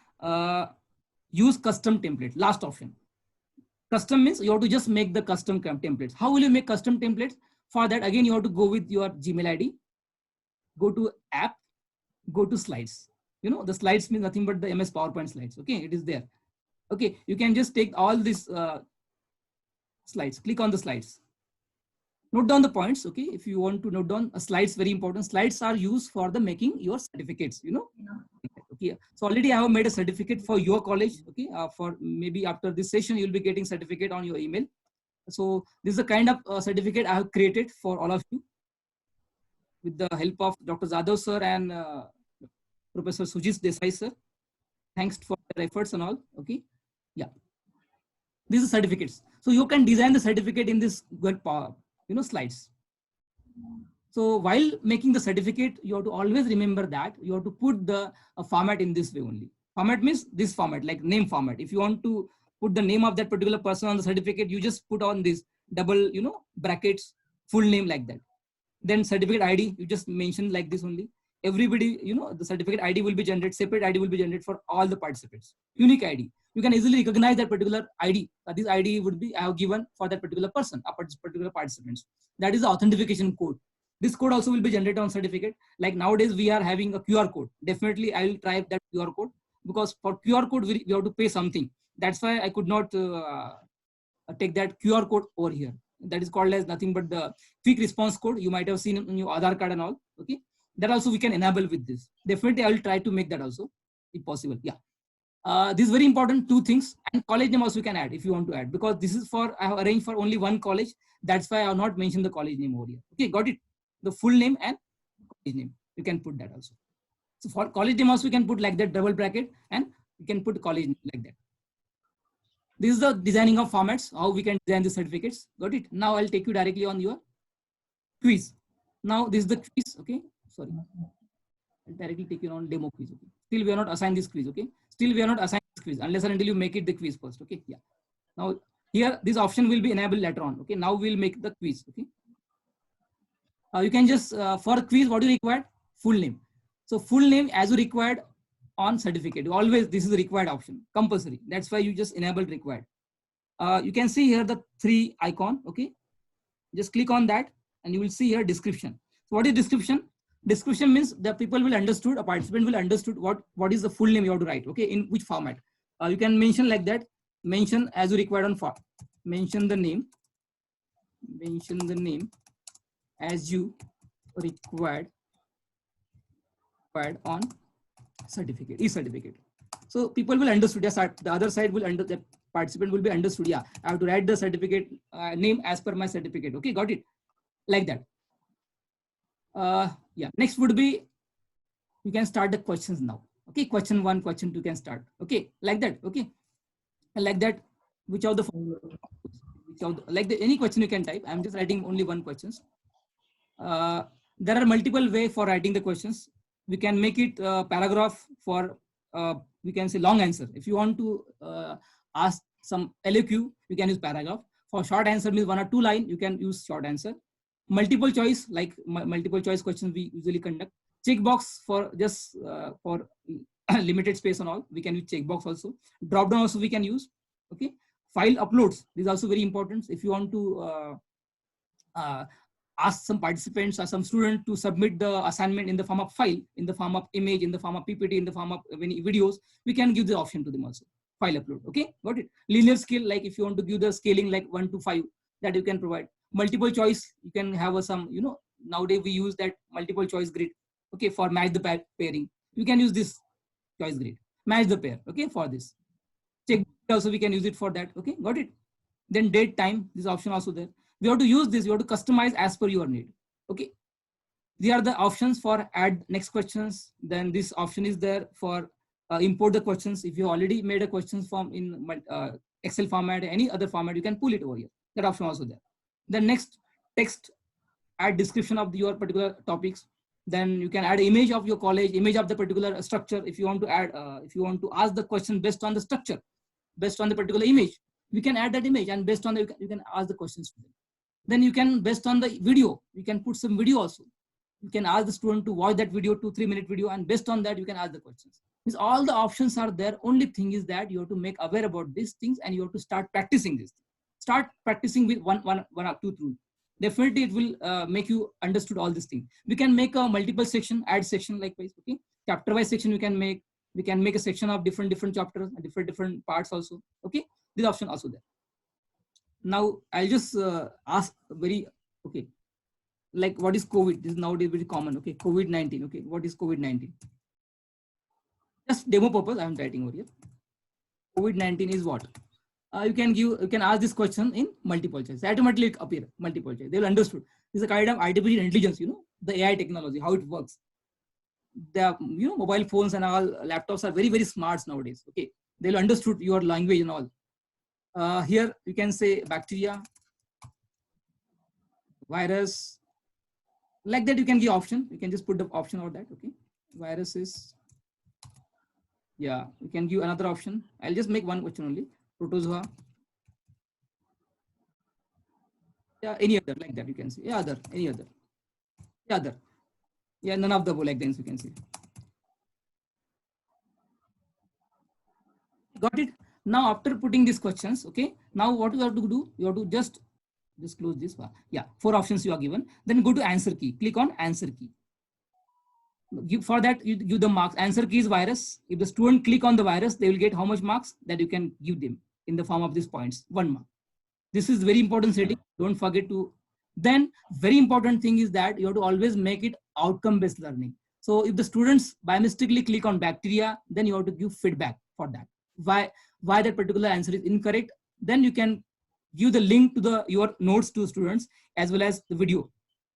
Use custom template, last option. Custom means you have to just make the custom templates. How will you make custom templates? For that, again, you have to go with your Gmail ID, go to app, go to slides. You know, the slides means nothing but the MS PowerPoint slides. Okay, it is there. Okay, you can just take all these slides, click on the slides. Note down the points. Okay, if you want to note down slides, very important. Slides are used for the making your certificates, you know. Okay, so already I have made a certificate for your college. Okay, for maybe after this session, you'll be getting certificate on your email. So this is the kind of certificate I have created for all of you with the help of Dr. Zadav sir and Professor Sujit Desai sir. Thanks for their efforts and all. Okay, yeah. These are certificates. So you can design the certificate in this good slides. So while making the certificate, you have to always remember that you have to put the format in this way only. Format means this format, like name format. If you want to put the name of that particular person on the certificate, you just put on this double, brackets, full name like that. Then certificate ID, you just mention like this only. Everybody, the certificate ID will be generated, separate ID will be generated for all the participants. Unique ID. You can easily recognize that particular ID. This ID would be I have given for that particular person, particular participants. That is the authentication code. This code also will be generated on certificate. Like nowadays we are having a QR code. Definitely I will try that QR code, because for QR code we have to pay something. That's why I could not take that QR code over here. That is called as nothing but the quick response code. You might have seen in your Aadhaar card and all. Okay, that also we can enable with this. Definitely I will try to make that also if possible. Yeah. This is very important, 2 things, and college name also you can add if you want to add, because this is for, I have arranged for only one college. That's why I have not mentioned the college name over here. Okay, got it? The full name and college name. You can put that also. So for college name also we can put like that double bracket, and you can put college name like that. This is the designing of formats, how we can design the certificates. Got it? Now I'll take you directly on your quiz. Now this is the quiz. Okay, sorry. I'll directly take you on demo quiz. Okay. Still we are not assigned this quiz. Okay. Still we are not assigned this quiz unless and until you make it the quiz first. Okay. Yeah. Now here this option will be enabled later on. Okay. Now we'll make the quiz. Okay. You can just for quiz, what do you require? Full name. So full name as you required on certificate. Always this is the required option, compulsory. That's why you just enable required. You can see here the 3 icon. Okay. Just click on that and you will see here description. So what is description? Description means the people will understood, a participant will understood what is the full name you have to write. Okay, in which format. You can mention like that. Mention as you required on form. Mention the name. Mention the name as you required on certificate, e-certificate. So people will understood. Yes, the other side will the participant will be understood. Yeah, I have to write the certificate name as per my certificate. Okay, got it? Like that. Yeah, next would be, you can start the questions now. Okay, question 1, question 2 can start. Okay, like that. Okay, and like that, any question you can type. I'm just writing only 1 questions. There are multiple way for writing the questions. We can make it paragraph for, we can say long answer. If you want to ask some LAQ, you can use paragraph. For short answer means 1 or 2 line, you can use short answer. Multiple choice, like multiple choice questions we usually conduct. Checkbox for just for limited space and all, we can use checkbox also. Drop down also we can use. Okay, file uploads, this is also very important. If you want to ask some participants or some student to submit the assignment in the form of file, in the form of image, in the form of PPT, in the form of many videos, we can give the option to them also. file upload. Okay, got it. Linear scale, like if you want to give the scaling like 1 to 5, that you can provide. Multiple choice, you can have a some, you know, nowadays we use that multiple choice grid. Okay, for match the pairing, you can use this choice grid. Match the pair. Okay, for this. Check also we can use it for that. Okay, got it. Then date, time, this option also there. We have to use this. You have to customize as per your need. Okay. These are the options for add next questions. Then this option is there for import the questions. If you already made a questions form in Excel format, any other format, you can pull it over here. That option also there. Then next, text, add description of your particular topics. Then you can add image of your college, image of the particular structure. If you want to add, if you want to ask the question based on the structure, based on the particular image, we can add that image, and based on the, you can ask the questions to them. Then you can, based on the video, you can put some video also. You can ask the student to watch that video, 2-3 minute video, and based on that, you can ask the questions. Means all the options are there. Only thing is that you have to make aware about these things, and you have to start practicing this. Start practicing with one or two rules. Definitely, it will make you understood all these things. We can make a multiple section, add section likewise. Okay, chapter wise section we can make. We can make a section of different chapters, different parts also. Okay, this option also there. Now I'll just ask very, okay, like what is COVID? This is nowadays very common. Okay, COVID-19. Okay, what is COVID-19? Just demo purpose, I'm writing over here. COVID-19 is what? You can ask this question in multiple choice. Automatically appear multiple choice. They will understood. This is a kind of artificial intelligence. You know, the AI technology, how it works. The mobile phones and all laptops are very smart nowadays. Okay, they'll understood your language and all. Here you can say bacteria, virus, like that. You can give option. You can just put the option over that. Okay, viruses. Yeah, you can give another option. I'll just make one question only. Protozoa. Yeah, any other like that you can say. Yeah, other, any other. Yeah, other. Yeah, none of the above, like that you can see. Got it? Now after putting these questions, okay, now what you have to do, you have to just close this one. Yeah, 4 options you are given. Then go to answer key. Click on answer key. For that, you give the marks. Answer key is virus. If the student click on the virus, they will get how much marks that you can give them in the form of these points, 1 mark. This is very important setting. Don't forget to. Then very important thing is that you have to always make it outcome based learning. So if the students by mistakenly click on bacteria, then you have to give feedback for that. Why that particular answer is incorrect. Then you can give the link to your notes to students as well as the video.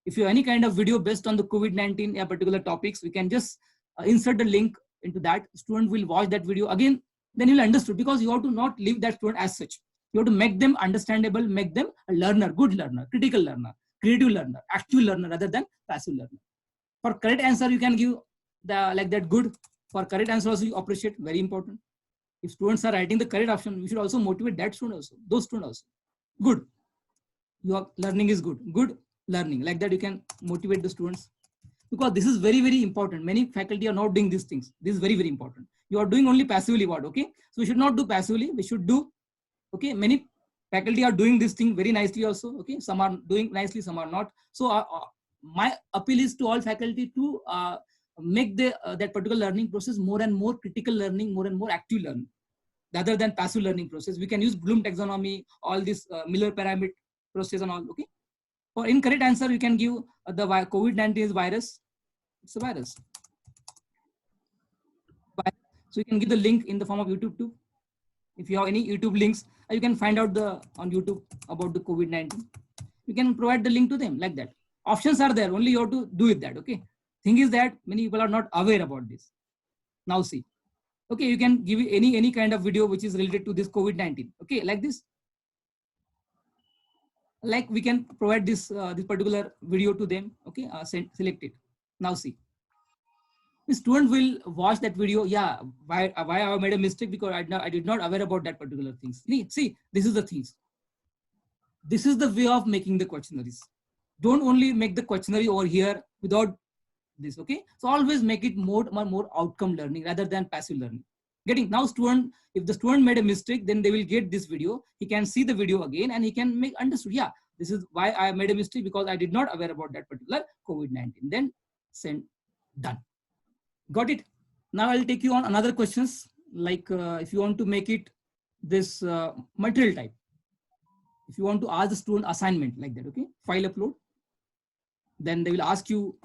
If you have any kind of video based on the COVID-19 particular topics, we can just insert the link into that. Student will watch that video again. Then you'll understood, because you have to not leave that student as such. You have to make them understandable, make them a learner, good learner, critical learner, creative learner, active learner rather than passive learner. For correct answer, you can give the like that good. For correct answer also you appreciate, very important. If students are writing the correct option, you should also motivate that student also, those students also. Good. Your learning is good. Good learning. Like that you can motivate the students. Because this is very important. Many faculty are not doing these things. This is very important. You are doing only passively what, okay? So we should not do passively. We should do, okay? Many faculty are doing this thing very nicely also, okay? Some are doing nicely, some are not. So my appeal is to all faculty to make that particular learning process more and more critical learning, more and more active learning, rather than passive learning process. We can use Bloom taxonomy, all this Miller pyramid process and all, okay? For incorrect answer, you can give the COVID-19 is virus. It's a virus. So you can give the link in the form of YouTube too. If you have any YouTube links, you can find out on YouTube about the COVID-19. You can provide the link to them like that. Options are there. Only you have to do it that. Okay. Thing is that many people are not aware about this. Now see. Okay, you can give any kind of video which is related to this COVID-19. Okay, like this. Like we can provide this this particular video to them. Okay, select it. Now see. The student will watch that video. Yeah, why I made a mistake, because I did not aware about that particular things. See, this is the things. This is the way of making the questionnaires. Don't only make the questionnaire over here without this. Okay, so always make it more outcome learning rather than passive learning. Getting now student, if the student made a mistake, then they will get this video. He can see the video again and he can make understood. Yeah, this is why I made a mistake, because I did not aware about that particular COVID-19. Then send, done. Got it? Now I'll take you on another questions. Like if you want to make it this material type. If you want to ask the student assignment like that, okay, file upload, then they will ask you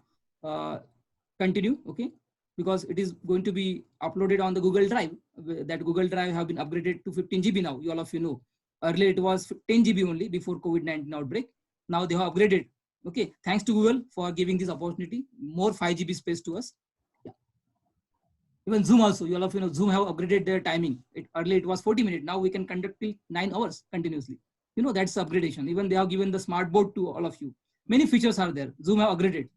continue, okay, because it is going to be uploaded on the Google Drive. That Google Drive have been upgraded to 15 GB now. All of you know. Earlier it was 10 GB only before COVID-19 outbreak. Now they have upgraded. Okay, thanks to Google for giving this opportunity, more 5 GB space to us. Yeah. Even Zoom also, all of you know, Zoom have upgraded their timing. Earlier it was 40 minutes. Now we can conduct till 9 hours continuously. You know, that's upgradation. Even they have given the smart board to all of you. Many features are there. Zoom have upgraded.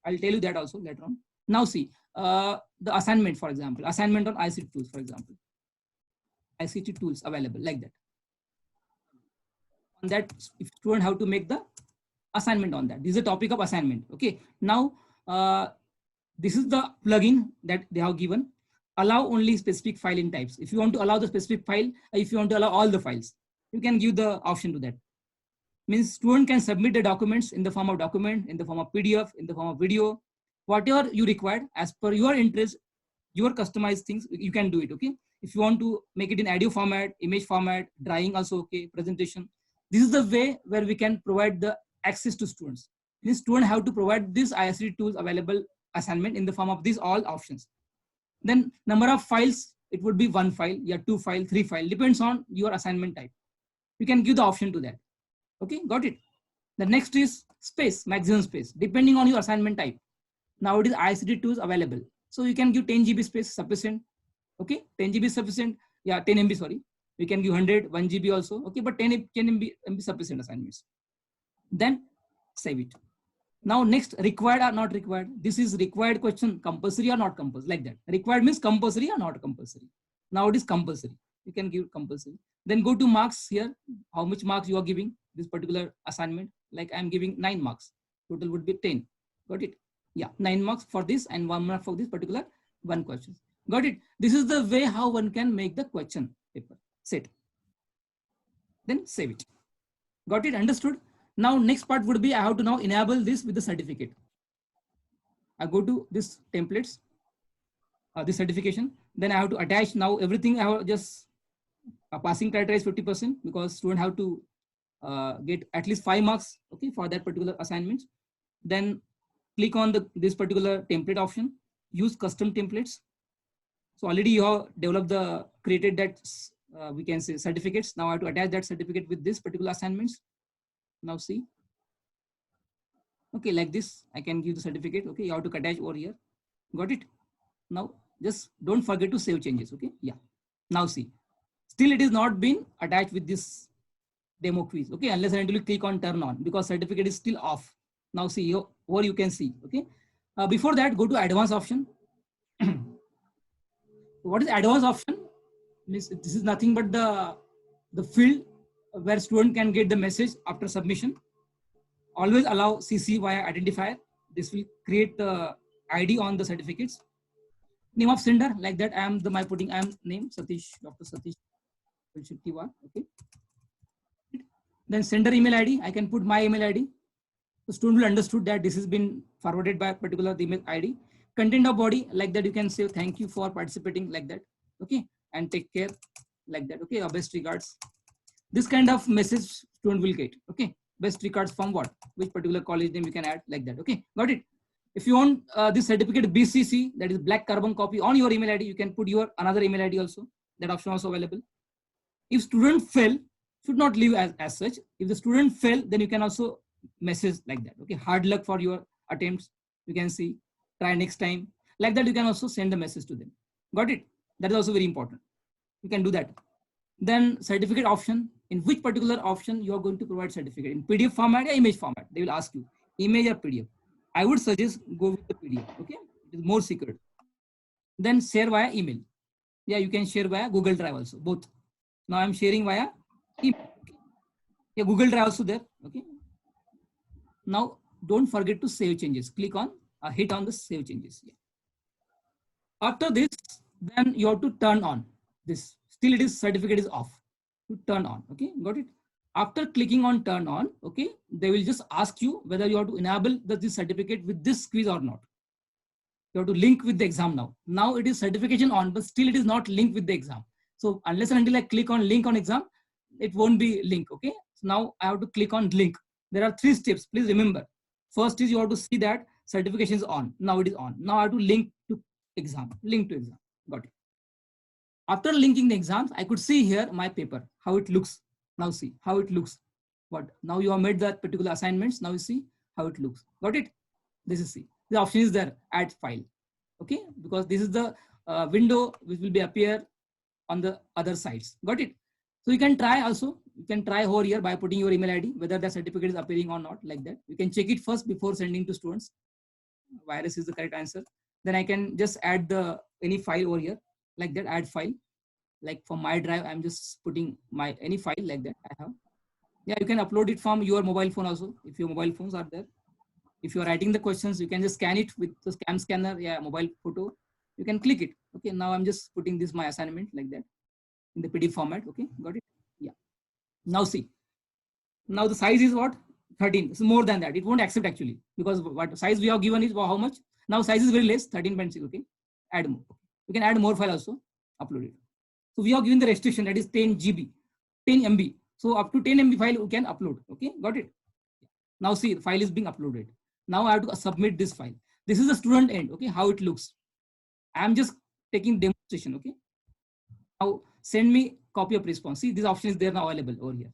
I'll tell you that also later on. Now see, the assignment, for example, assignment on ICT tools, for example. ICT tools available like that. On that, if student have to make the assignment on that. This is a topic of assignment. Okay. Now, this is the plugin that they have given. Allow only specific filing types. If you want to allow the specific file, if you want to allow all the files, you can give the option to that. Means student can submit the documents in the form of document, in the form of PDF, in the form of video, whatever you require as per your interest, your customized things, you can do it. Okay. If you want to make it in audio format, image format, drawing also okay, presentation. This is the way where we can provide the access to students. Means student have to provide this ICT tools available assignment in the form of these all options. Then number of files, it would be 1 file, 2 file, 3 file, depends on your assignment type. You can give the option to that. Okay, got it. The next is space, maximum space, depending on your assignment type. Now it is ICT tools available. So you can give 10 GB space sufficient. Okay, 10 GB sufficient. Yeah, 10 MB, sorry. You can give 100, 1 GB also. Okay, but 10 MB sufficient assignments. Then save it. Now next, required or not required. This is required question, compulsory or not compulsory, like that. Required means compulsory or not compulsory. Now it is compulsory. You can give compulsory. Then go to marks here. How much marks you are giving this particular assignment? Like I'm giving 9 marks. Total would be 10. Got it? Yeah, 9 marks for this and 1 mark for this particular one question. Got it? This is the way how one can make the question paper set. Then save it. Got it? Understood? Now next part would be I have to now enable this with the certificate. I go to this templates, this certification. Then I have to attach now everything. I have just passing criteria is 50% because student have to get at least 5 marks, okay, for that particular assignment. Then click on this particular template option. Use custom templates. So already you have developed created that we can say certificates. Now I have to attach that certificate with this particular assignments. Now see, okay, like this, I can give the certificate. Okay, you have to attach over here. Got it? Now just don't forget to save changes. Okay, yeah. Now see, still it is not been attached with this demo quiz. Okay, unless and until you click on turn on because certificate is still off. Now see, or you can see. Okay, before that, go to advanced option. What is advanced option? Means this is nothing but the field where student can get the message after submission. Always allow CC via identifier. This will create the ID on the certificates. Name of sender, like that. I am name Satish, Dr. Satish Shettiwar. Okay. Then sender email ID. I can put my email ID. The student will understood that this has been forwarded by a particular email ID. Content of body, like that. You can say thank you for participating, like that. Okay, and take care, like that. Okay, or best regards. This kind of message student will get. Okay, best regards from what? Which particular college name you can add, like that. Okay, got it. If you want this certificate BCC, that is black carbon copy on your email ID, you can put your another email ID also. That option also available. If student fail, should not leave as such. If the student fail, then you can also message like that. Okay, hard luck for your attempts. You can see, try next time. Like that, you can also send the message to them. Got it? That is also very important. You can do that. Then certificate option. In which particular option you are going to provide certificate? In PDF format or image format? They will ask you, image or PDF. I would suggest go with the PDF. Okay, it is more secret. Then share via email. Yeah, you can share via Google Drive also, both. Now I'm sharing via email. Okay. Yeah, Google Drive also there. Okay. Now don't forget to save changes. Click on hit on the save changes. Yeah. After this, then you have to turn on this. Still it is certificate is off. To turn on. Okay, got it. After clicking on turn on, okay, they will just ask you whether you have to enable this certificate with this quiz or not. You have to link with the exam now. Now it is certification on, but still it is not linked with the exam. So unless and until I click on link on exam, it won't be link. Okay. So now I have to click on link. There are 3 steps. Please remember. First is you have to see that certification is on. Now it is on. Now I have to link to exam. Link to exam. Got it. After linking the exams, I could see here my paper, how it looks. Now see how it looks. What? Now you have made that particular assignments. Now you see how it looks. Got it? This is see. The option is there, add file. Okay, because this is the window which will be appear on the other sides. Got it? So you can try also. You can try over here by putting your email ID, whether the certificate is appearing or not, like that. You can check it first before sending to students. Virus is the correct answer. Then I can just add the any file over here, like that, add file. Like for my drive, I'm just putting my any file like that I have. Yeah, you can upload it from your mobile phone also, if your mobile phones are there. If you're writing the questions, you can just scan it with the scan scanner, yeah, mobile photo. You can click it. Okay, now I'm just putting this my assignment like that in the PDF format. Okay, got it? Yeah. Now see. Now the size is what? 13. It's more than that. It won't accept actually, because what size we have given is how much? Now size is very less, 13.6. Okay, add more. You can add more file also, upload it. So we have given the restriction, that is 10 GB, 10 MB. So up to 10 MB file you can upload. Okay, got it? Now see, the file is being uploaded. Now I have to submit this file. This is the student end. Okay, how it looks. I am just taking demonstration. Okay. Now send me copy of response. See, this option is there now available over here.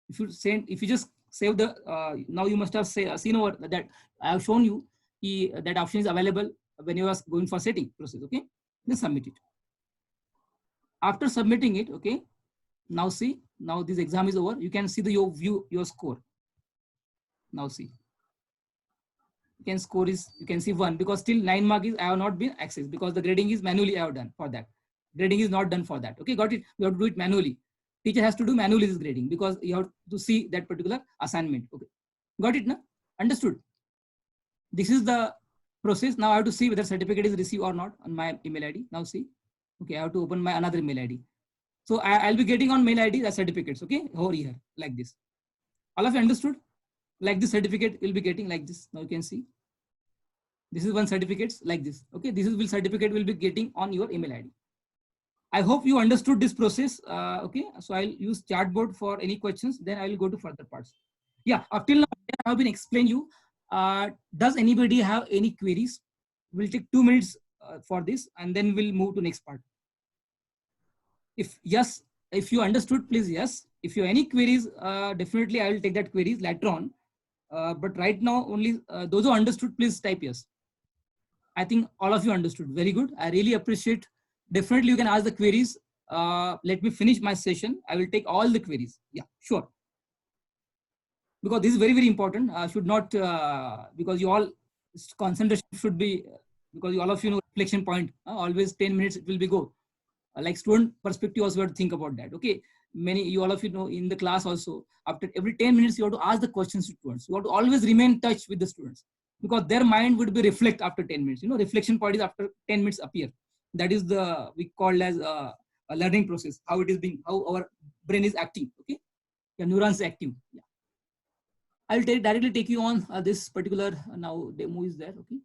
If you send, if you just save the, now you must have seen over that I have shown you that option is available when you are going for setting process. Okay, then submit it. After submitting it, okay, now see, now this exam is over. You can see the view your score. Now see, you can score is, you can see 1, because still 9 mark is I have not been accessed, because the grading is manually I have done for that. Grading is not done for that. Okay, got it? You have to do it manually. Teacher has to do manually this grading, because you have to see that particular assignment. Okay, got it? No? Understood? This is the process. Now I have to see whether certificate is received or not on my email ID. Now see, okay, I have to open my another email ID. So I'll be getting on mail ID the certificates. Okay, over here like this. All of you understood? Like this certificate will be getting like this. Now you can see. This is one certificates like this. Okay, this is will certificate will be getting on your email ID. I hope you understood this process. Okay, so I'll use Chartboard for any questions. Then I will go to further parts. Yeah, up till now I have been explaining you. Does anybody have any queries? We'll take 2 minutes for this, and then we'll move to next part. If yes, if you understood, please yes. If you have any queries, definitely I will take that queries later on. But right now, only those who understood, please type yes. I think all of you understood. Very good. I really appreciate. Definitely you can ask the queries. Let me finish my session. I will take all the queries. Yeah, sure. Because this is very, very important. Should not, because you all concentration should be, because you all of you know reflection point. Always 10 minutes it will be go. Like student perspective also have to think about that. Okay. Many, you all of you know in the class also, after every 10 minutes, you have to ask the questions to students. You have to always remain in touch with the students, because their mind would be reflect after 10 minutes. You know, reflection point is after 10 minutes appear. That is the, we call as a learning process, how it is being, how our brain is acting. Okay. Your neurons active. Yeah. I will directly take you on this particular now demo is there. Okay.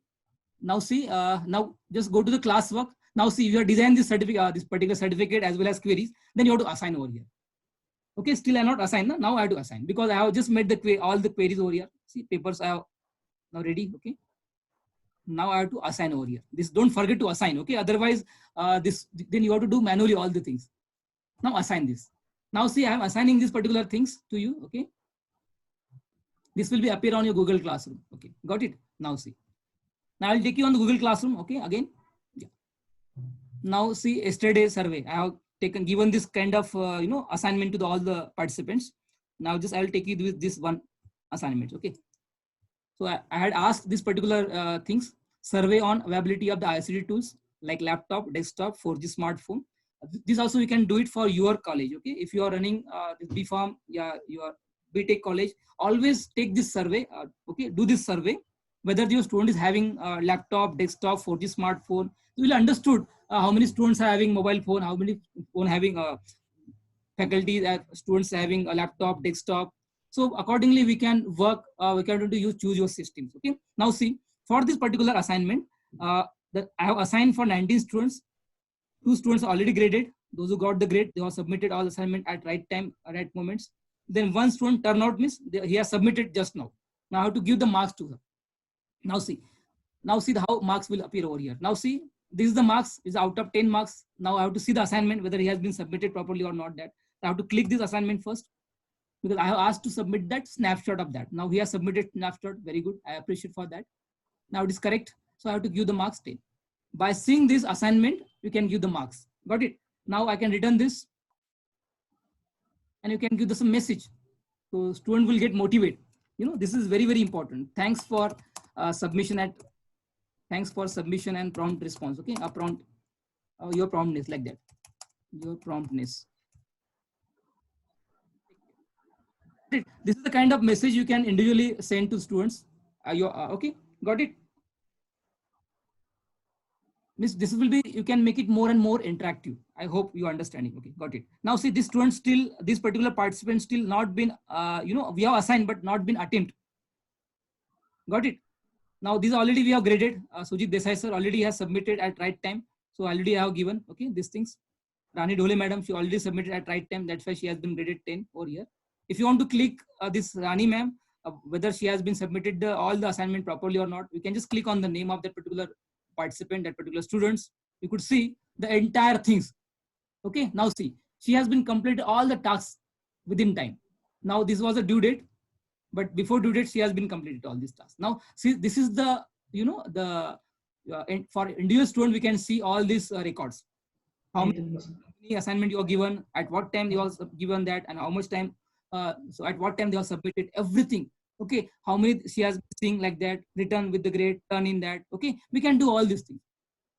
Now see, now just go to the classwork. Now see, you have designed this certificate, this particular certificate as well as queries. Then you have to assign over here. Okay, still I not assigned. Now I have to assign, because I have just made the all the queries over here. See, papers I have now ready. Okay. Now I have to assign over here. This don't forget to assign. Okay. Otherwise, this then you have to do manually all the things. Now assign this. Now see, I am assigning these particular things to you. Okay. This will be appear on your Google Classroom. Okay. Got it? Now see. Now I will take you on the Google Classroom. Okay. Again. Yeah. Now see, yesterday survey. I have given this kind of assignment to all the participants. Now just I will take you with this one assignment. Okay. So I had asked this particular things, survey on availability of the ICT tools like laptop, desktop, 4G smartphone. This also you can do it for your college. Okay. If you are running BPharm, yeah, your BTech college, always take this survey. Okay. Do this survey, whether your student is having laptop, desktop, 4G smartphone. You will understood how many students are having mobile phone, how many phone having faculty, students having a laptop, desktop. So accordingly, we can work, we can choose your systems. Okay. Now see, for this particular assignment, that I have assigned for 19 students. 2 students are already graded. Those who got the grade, they have submitted all assignment at right time, right moments. Then one student turn out means he has submitted just now. Now I have to give the marks to her. Now see how marks will appear over here. Now see, this is the marks, is out of 10 marks. Now I have to see the assignment, whether he has been submitted properly or not. That I have to click this assignment first, because I have asked to submit that snapshot of that. Now he has submitted snapshot. Very good. I appreciate for that. Now it is correct. So I have to give the marks 10. By seeing this assignment, you can give the marks. Got it? Now I can return this and you can give this a message. So student will get motivated. You know, this is very, very important. Thanks for submission and prompt response. Okay, a prompt, your promptness, like that, your promptness. This is the kind of message you can individually send to students. Okay, got it? This will be, you can make it more and more interactive. I hope you are understanding. Okay, got it. Now see, this student still, this particular participant still not been, we have assigned but not been attempt. Got it? Now this already we have graded. Sujit Desai sir already has submitted at right time. So already I have given, okay, these things. Rani Dhole madam, she already submitted at right time. That's why she has been graded 10 over here. If you want to click this Rani ma'am, whether she has been submitted all the assignment properly or not, you can just click on the name of that particular participant, that particular students. You could see the entire things. Okay, now see, she has been completed all the tasks within time. Now this was a due date, but before due date, she has been completed all these tasks. Now see, this is the, for individual student, we can see all these records. How many assignment you are given, at what time you are given that, and how much time, so at what time they are submitted, everything. Okay, how many she has been seeing, like that, return with the grade, turn in that. Okay, we can do all these things.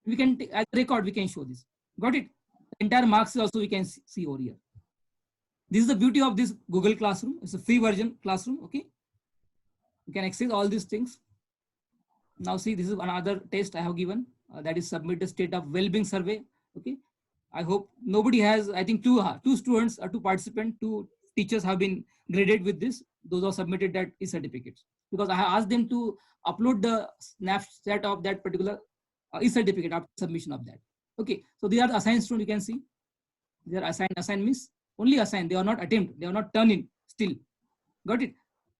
We can, as a record, we can show this. Got it? Entire marks also we can see over here. This is the beauty of this Google Classroom. It's a free version classroom. Okay, you can access all these things. Now see, this is another test I have given, that is submit the state of well-being survey. Okay, I hope nobody has, I think two students or 2 participants, 2 teachers have been graded with this. Those are submitted that e-certificates, because I have asked them to upload the snapshot of that particular e-certificate after submission of that. Okay, so they are assigned students. You can see they are assigned means only assigned. They are not attempt. They are not turn in still. Got it?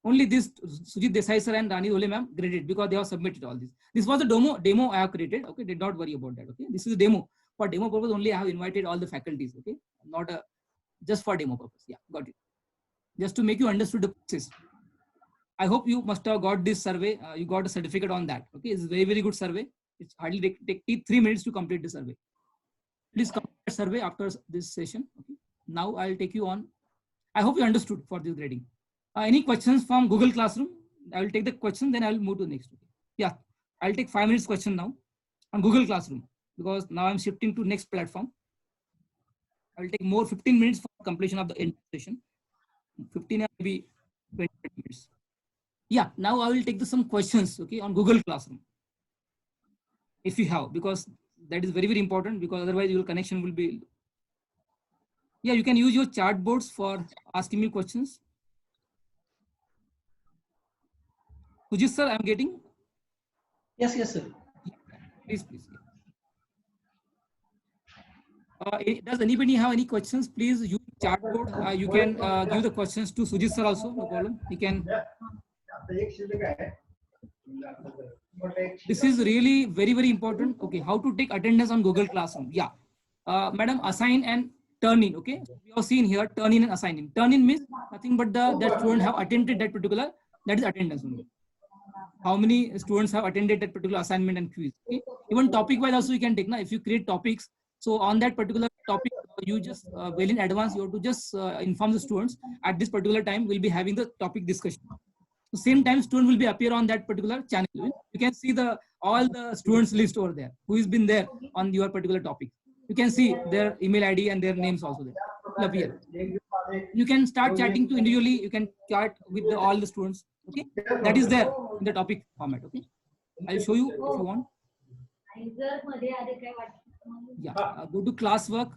Only this Sujit Desai sir and Rani Dhole ma'am graded because they have submitted all this. This was a demo I have created. Okay, did not worry about that. Okay, this is a demo. For demo purpose only I have invited all the faculties. Okay, not a just for demo purpose. Yeah, got it. Just to make you understood the process. I hope you must have got this survey. You got a certificate on that. Okay, it's a very, very good survey. It's hardly take 3 minutes to complete the survey. Please complete the survey after this session. Okay. Now I'll take you on. I hope you understood for this grading. Any questions from Google Classroom? I will take the question, then I will move to the next. Okay. Yeah, I'll take 5 minutes question now on Google Classroom, because now I'm shifting to next platform. I will take more 15 minutes for completion of the session. 15 or maybe 20 minutes. Yeah, now I will take some questions, okay, on Google Classroom. If you have, because that is very, very important, because otherwise your connection will be. Yeah, you can use your chat boards for asking me questions. Sujit sir, I'm getting. Yes, sir. Please. Does anybody have any questions? Please use chat board. You can give the questions to Sujit sir also. No problem. He can. This is really very, very important. Okay, how to take attendance on Google Classroom? Yeah, madam, assign and turn in. Okay, we have seen here turn in and assign in. Turn in means nothing but that student have attended that particular, that is attendance only. How many students have attended that particular assignment and quiz? Okay? Even topic wise also you can take. Now, if you create topics, so on that particular topic, you just well in advance, you have to just inform the students at this particular time we'll be having the topic discussion. So same time student will be appear on that particular channel. You can see all the students list over there who has been there on your particular topic. You can see their email ID and their names also there will appear. You can start chatting to individually. You can chat with all the students. Okay, that is there in the topic format. Okay, I'll show you if you want. Yeah, go to classwork.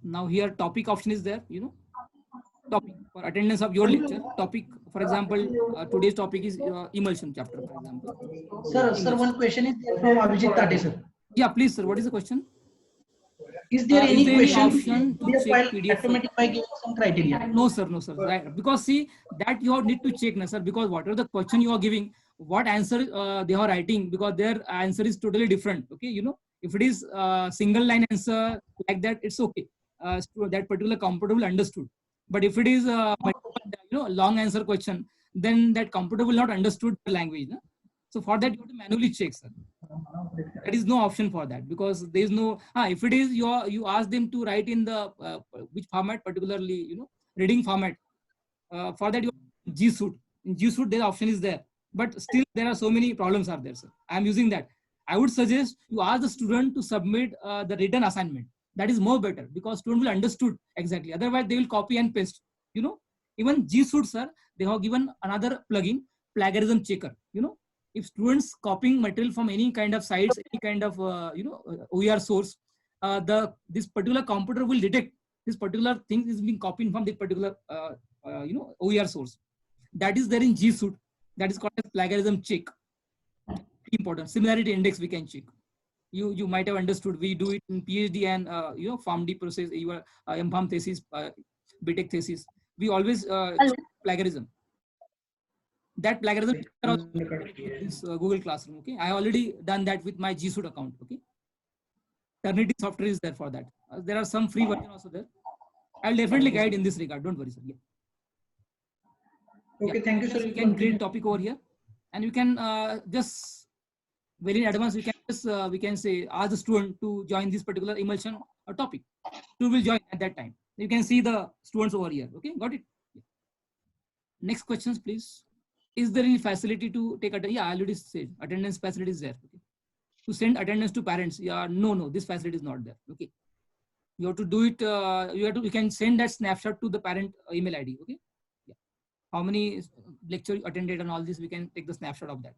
Now here topic option is there. Topic for attendance of your lecture. Topic, for example, today's topic is emulsion chapter, for example. Sir, one question is from Abhijit Tate, sir. Yeah, please, sir. What is the question? Is there any there question option to PDF check file PDF file? automatic by giving some criteria? No, sir, no, sir. Right. Because see, that you need to check, na, sir, because whatever the question you are giving, what answer they are writing, because their answer is totally different. Okay, you know, if it is single line answer like that, it's okay. So that particular computer will understood. But if it is long answer question, then that computer will not understood the language. Na? So for that, you have to manually check, sir. There is no option for that, because there is no. If it is you ask them to write in the which format, particularly reading format. For that, you G Suite. In G Suite, the option is there, but still there are so many problems are there, sir. I am using that. I would suggest you ask the student to submit the written assignment. That is more better, because student will understood exactly. Otherwise, they will copy and paste. Even G Suite, sir, they have given another plugin, plagiarism checker. If students copying material from any kind of sites, any kind of OER source, this particular computer will detect this particular thing is being copied from the particular OER source. That is there in G Suite. That is called as plagiarism check. Important. Similarity index we can check. You might have understood. We do it in PhD and PharmD process, your MPharm thesis, BTech thesis. We always check plagiarism. That plagiarism is Google Classroom. Okay, I already done that with my G Suite account. Okay, Turnitin software is there for that. There are some free version also there. I'll definitely guide in this regard. Don't worry, sir. Yeah. Okay, thank you, sir. We can create topic over here, and we can just very in advance. We can just we can say ask the student to join this particular emulsion or topic. Student will join at that time. You can see the students over here. Okay, got it. Yeah. Next questions, please. Is there any facility to take attendance? Yeah, I already said attendance facility is there. Okay. To send attendance to parents. Yeah, no, this facility is not there. Okay. You have to do it. You can send that snapshot to the parent email ID. Okay. Yeah. How many lecture you attended and all this, we can take the snapshot of that.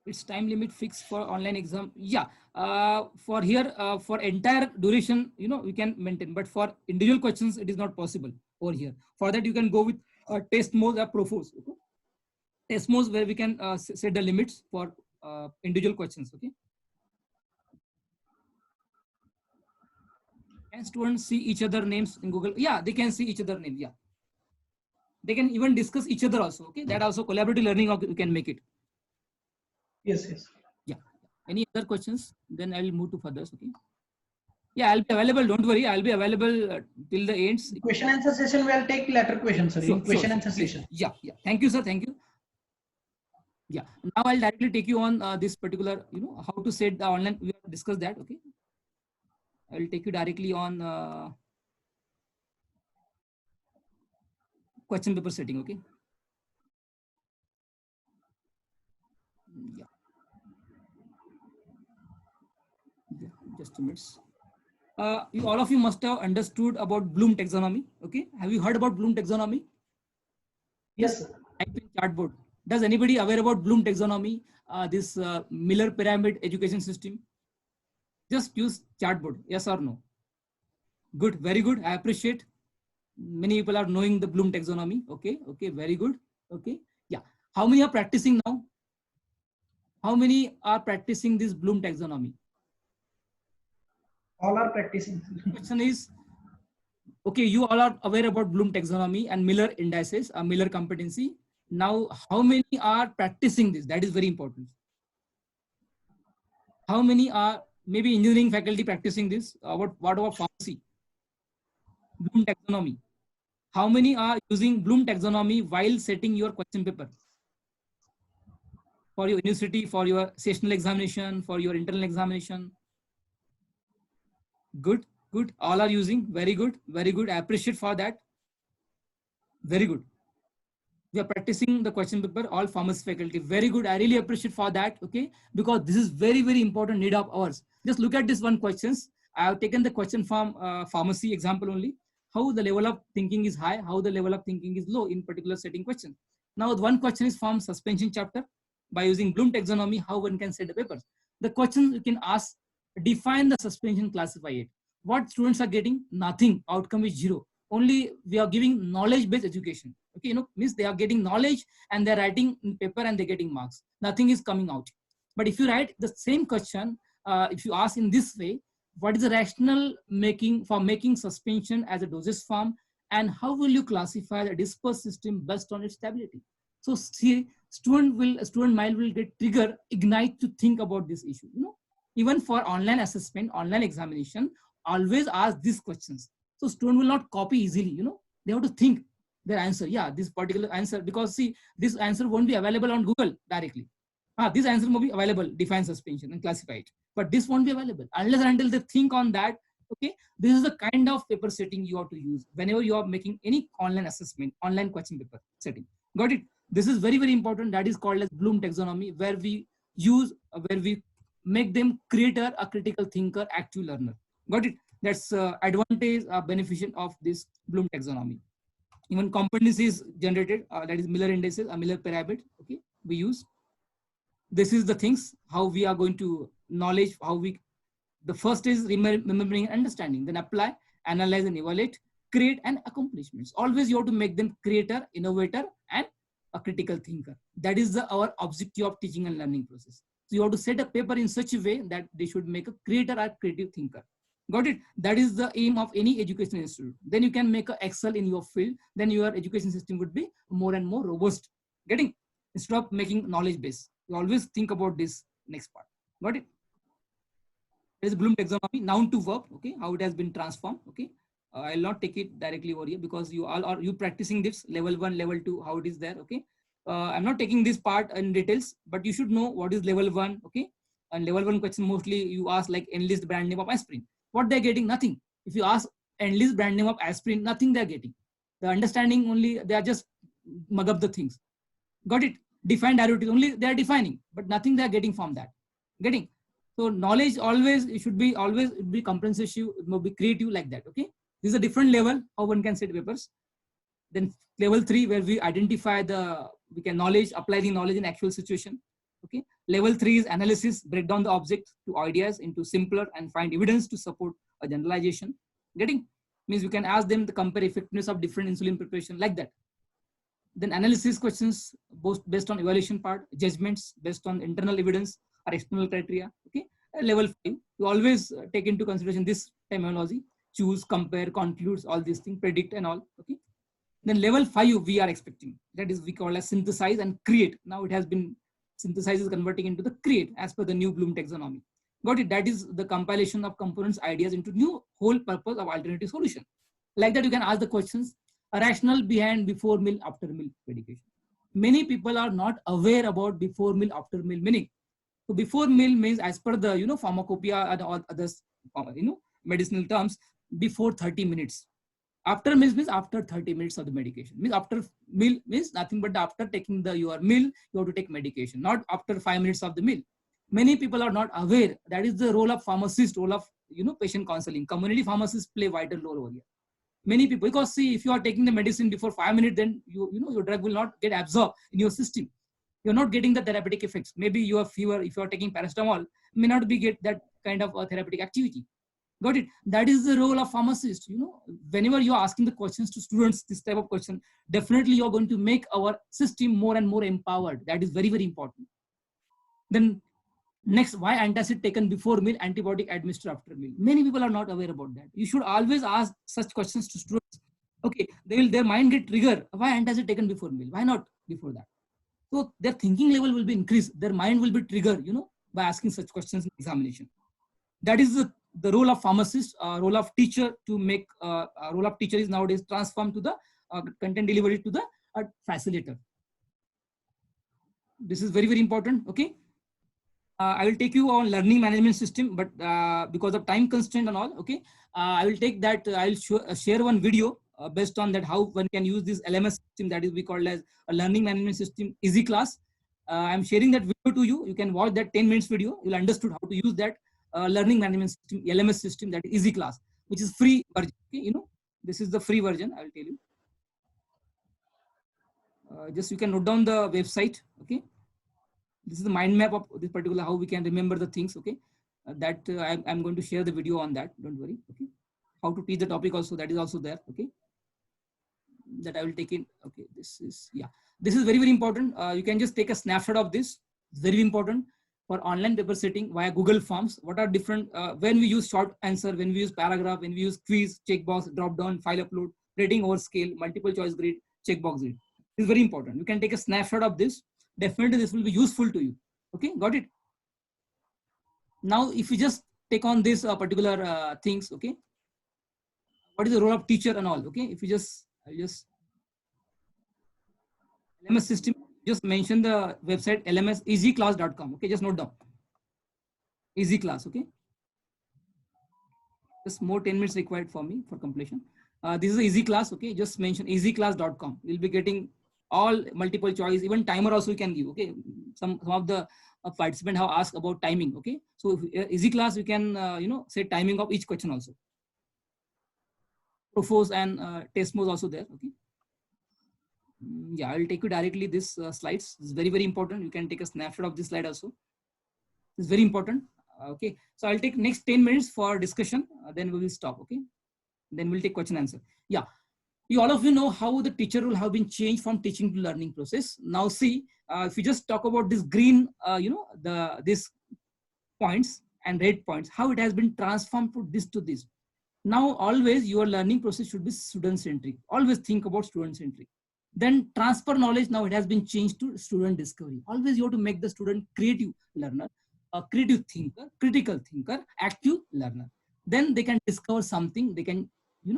It's time limit fixed for online exam. Yeah. For here, for entire duration, we can maintain, but for individual questions, it is not possible over here. For that, you can go with test mode or Profos. Okay? Test modes where we can set the limits for individual questions. Okay. Can students see each other names in Google? Yeah, they can see each other names. Yeah. They can even discuss each other also. Okay. That also collaborative learning, you can make it. Yes. Yeah. Any other questions? Then I will move to furthers. Okay. Yeah, I'll be available. Don't worry. I'll be available till the ends. Question answer session, we'll take later questions, sir. Question answer session. Yeah. Thank you, sir. Thank you. Yeah. Now I'll directly take you on this particular, how to set the online. We have discussed that. Okay. I will take you directly on question paper setting. Okay. Yeah. Just a minute. All of you must have understood about Bloom taxonomy. Okay. Have you heard about Bloom taxonomy? Yes, sir. Type in chartboard. Does anybody aware about Bloom taxonomy? This Miller pyramid education system? Just use chartboard. Yes or no? Good. Very good. I appreciate. Many people are knowing the Bloom taxonomy. Okay. Very good. Okay. Yeah. How many are practicing now? How many are practicing this Bloom taxonomy? All are practicing. Question is, okay, you all are aware about Bloom taxonomy and Miller indices, Miller competency. Now, how many are practicing this? That is very important. How many are maybe engineering faculty practicing this? What about pharmacy? Bloom taxonomy. How many are using Bloom taxonomy while setting your question paper? For your university, for your sessional examination, for your internal examination? Good. All are using. Very good. I appreciate for that. Very good. We are practicing the question paper, all pharmacy faculty. Very good. I really appreciate for that. Okay. Because this is very, very important need of ours. Just look at this one questions. I have taken the question from pharmacy example only. How the level of thinking is high, how the level of thinking is low in particular setting question. Now, one question is from suspension chapter. By using Bloom taxonomy, how one can set the papers. The question you can ask, define the suspension, classify it. What students are getting? Nothing. Outcome is 0. Only we are giving knowledge-based education. Okay, means they are getting knowledge and they're writing in paper and they're getting marks. Nothing is coming out. But if you write the same question, if you ask in this way, what is the rationale for making suspension as a dosage form, and how will you classify the dispersed system based on its stability? So see, student mind will get trigger, ignite to think about this issue. Even for online assessment, online examination, always ask these questions. So student will not copy easily. They have to think their answer. Yeah, this particular answer, because see, this answer won't be available on Google directly. This answer will be available, define suspension and classify it. But this won't be available unless and until they think on that. Okay, this is the kind of paper setting you have to use whenever you are making any online assessment, online question paper setting. Got it? This is very, very important. That is called as Bloom taxonomy, where we make them creator, a critical thinker, active learner. Got it? That's advantage, beneficial of this Bloom taxonomy. Even competencies generated, that is Miller indices, a Miller pyramid. Okay, we use. This is the things how we are going to knowledge, the first is remembering and understanding, then apply, analyze and evaluate, create and accomplishments. Always you have to make them creator, innovator and a critical thinker. That is our objective of teaching and learning process. So you have to set a paper in such a way that they should make a creator or creative thinker. Got it? That is the aim of any education institute. Then you can make a excel in your field. Then your education system would be more and more robust. Getting? Instead of making knowledge base. You always think about this next part. Got it? There is Bloom taxonomy, noun to verb. Okay, how it has been transformed. Okay, I'll not take it directly over here because you all are practicing this level 1, level 2, how it is there. Okay, I'm not taking this part in details, but you should know what is level 1. Okay, and level 1 question mostly you ask like enlist brand name of aspirin. What they're getting? Nothing. If you ask enlist brand name of aspirin, nothing they're getting. The understanding only, they are just mug up the things. Got it? Define derivative only they are defining, but nothing they are getting from that. Getting? So knowledge always, it should be comprehensive, it must be creative like that. Okay, this is a different level how one can set papers. Then level 3 where we identify we can apply the knowledge in actual situation. Okay, level 3 is analysis, break down the object to ideas into simpler and find evidence to support a generalization. Getting? Means we can ask them to compare effectiveness of different insulin preparation like that. Then analysis questions both based on evaluation part, judgments based on internal evidence or external criteria. Okay, level 5 you always take into consideration this terminology: choose, compare, concludes, all these things, predict and all. Okay, then level 5 we are expecting, that is we call as synthesize and create. Now it has been synthesize is converting into the create as per the new Bloom taxonomy. Got it? That is the compilation of components, ideas into new whole purpose of alternative solution. Like that you can ask the questions: a rationale behind before meal, after meal medication. Many people are not aware about before meal, after meal meaning. So before meal means as per the pharmacopoeia and all others medicinal terms, before 30 minutes. After meal means after 30 minutes of the medication. Means after meal means nothing but after taking your meal you have to take medication, not after 5 minutes of the meal. Many people are not aware. That is the role of pharmacist, role of patient counseling. Community pharmacists play vital role over here. Many people, because see, if you are taking the medicine before 5 minutes, then your drug will not get absorbed in your system. You're not getting the therapeutic effects. Maybe you have fever, if you are taking paracetamol, may not be get that kind of therapeutic activity. Got it? That is the role of pharmacist. Whenever you are asking the questions to students, this type of question, definitely you're going to make our system more and more empowered. That is very, very important. Then next, why antacid taken before meal, antibiotic administered after meal? Many people are not aware about that. You should always ask such questions to students. Okay, their mind get triggered. Why antacid taken before meal? Why not before that? So their thinking level will be increased. Their mind will be triggered, by asking such questions in examination. That is the role of pharmacist, role of teacher to make, role of teacher is nowadays transformed to the content delivery to the facilitator. This is very, very important. Okay. I will take you on learning management system, but because of time constraint and all, okay, I will take that. I'll share one video based on that how one can use this LMS system, that is we call as a learning management system easy class. I'm sharing that video to you. You can watch that 10 minutes video. You'll understood how to use that learning management system, LMS system, that is easy class, which is free version. Okay, this is the free version. I will tell you. Just you can note down the website. Okay. This is the mind map of this particular, how we can remember the things. Okay. I'm going to share the video on that. Don't worry. Okay. How to teach the topic also, that is also there. Okay. that I will take in. Okay, this is, yeah, this is very, very important. You can just take a snapshot of this. It's very important for online paper setting via Google Forms. What are different, when we use short answer, when we use paragraph, when we use quiz, checkbox, drop down, file upload, rating over scale, multiple choice grid, checkbox grid. It's very important. You can take a snapshot of this. Definitely this will be useful to you. Okay, got it? Now, if you just take on this particular things, okay, what is the role of teacher and all? Okay, if you just, I'll just LMS system, just mention the website lmseasyclass.com. Okay, just note down easy class. Okay, just more 10 minutes required for me for completion. This is easy class. Okay, just mention easyclass.com. You'll be getting all multiple choice, even timer also you can give. Okay, some of the participants have asked about timing. Okay, so easy class, you can say timing of each question also. Profos and Tesmos also there. Okay, yeah, I'll take you directly this slides. It's very, very important. You can take a snapshot of this slide also. It's very important. Okay, so I'll take next 10 minutes for discussion. Then we will stop. Okay, then we'll take question answer. Yeah, you all of you know how the teacher will have been changed from teaching to learning process. Now see, if you just talk about this green, this points and red points, how it has been transformed to this. Now always your learning process should be student centric. Always think about student centric. Then transfer knowledge, now it has been changed to student discovery. Always you have to make the student creative learner, a creative thinker, critical thinker, active learner. Then they can discover something, they can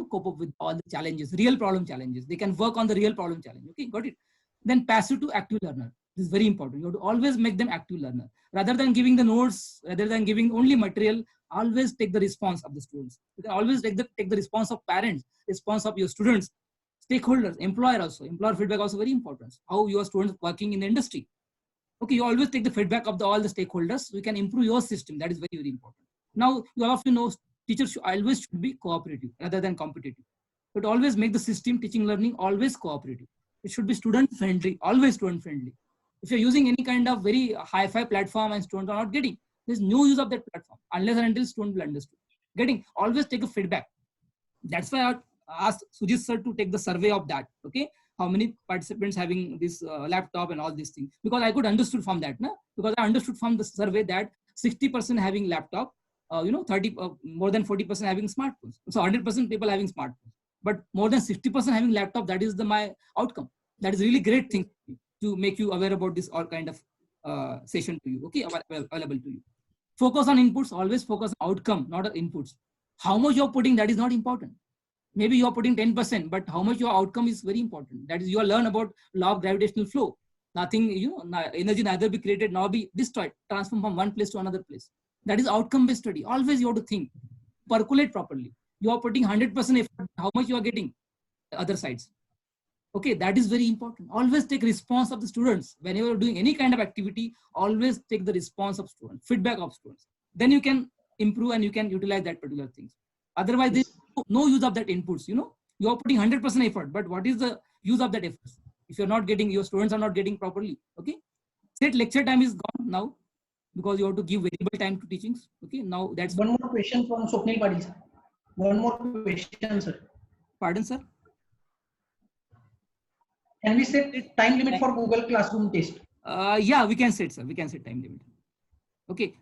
cope up with all the challenges, real problem challenges. They can work on the real problem challenge. Okay, got it? Then passive to active learner. This is very important. You have to always make them active learner. Rather than giving the notes, rather than giving only material, always take the response of the students. You can always take the response of parents, response of your students, stakeholders, employer also. Employer feedback also very important. How your students working in the industry. Okay, you always take the feedback of all the stakeholders. So you can improve your system. That is very, very important. Now, you all of you know teachers should be cooperative rather than competitive. But always make the system teaching learning always cooperative. It should be student friendly, always student friendly. If you're using any kind of very hi-fi platform and students are not getting, there's no use of that platform unless and until student will understand. Getting, always take a feedback. That's why I asked Sujit sir to take the survey of that. Okay, how many participants having this laptop and all these things, because I could understood from that, because I understood from the survey that 60% having laptop, 30 more than 40% having smartphones. So 100% people having smartphones, but more than 60% having laptop. That is my outcome. That is really great thing to make you aware about this all kind of session to you. Okay, available to you. Focus on inputs. Always focus on outcome, not on inputs. How much you're putting, that is not important. Maybe you're putting 10%, but how much your outcome is very important. That is, you learn about law of gravitational flow. Nothing, energy neither be created nor be destroyed, transform from one place to another place. That is outcome-based study. Always you have to think, percolate properly. You are putting 100% effort, how much you are getting other sides. Okay, that is very important. Always take response of the students. Whenever you're doing any kind of activity, always take the response of students, feedback of students. Then you can improve and you can utilize that particular things. Otherwise, there's no use of that inputs. You are putting 100% effort, but what is the use of that effort if you're not getting, your students are not getting properly? Okay, set lecture time is gone now because you have to give variable time to teachings. Okay, now that's one more question from Swapnil Padil, sir. One more question, sir. Pardon, sir. Can we set time limit for Google Classroom test? Yeah, we can set, sir. We can set time limit. Okay,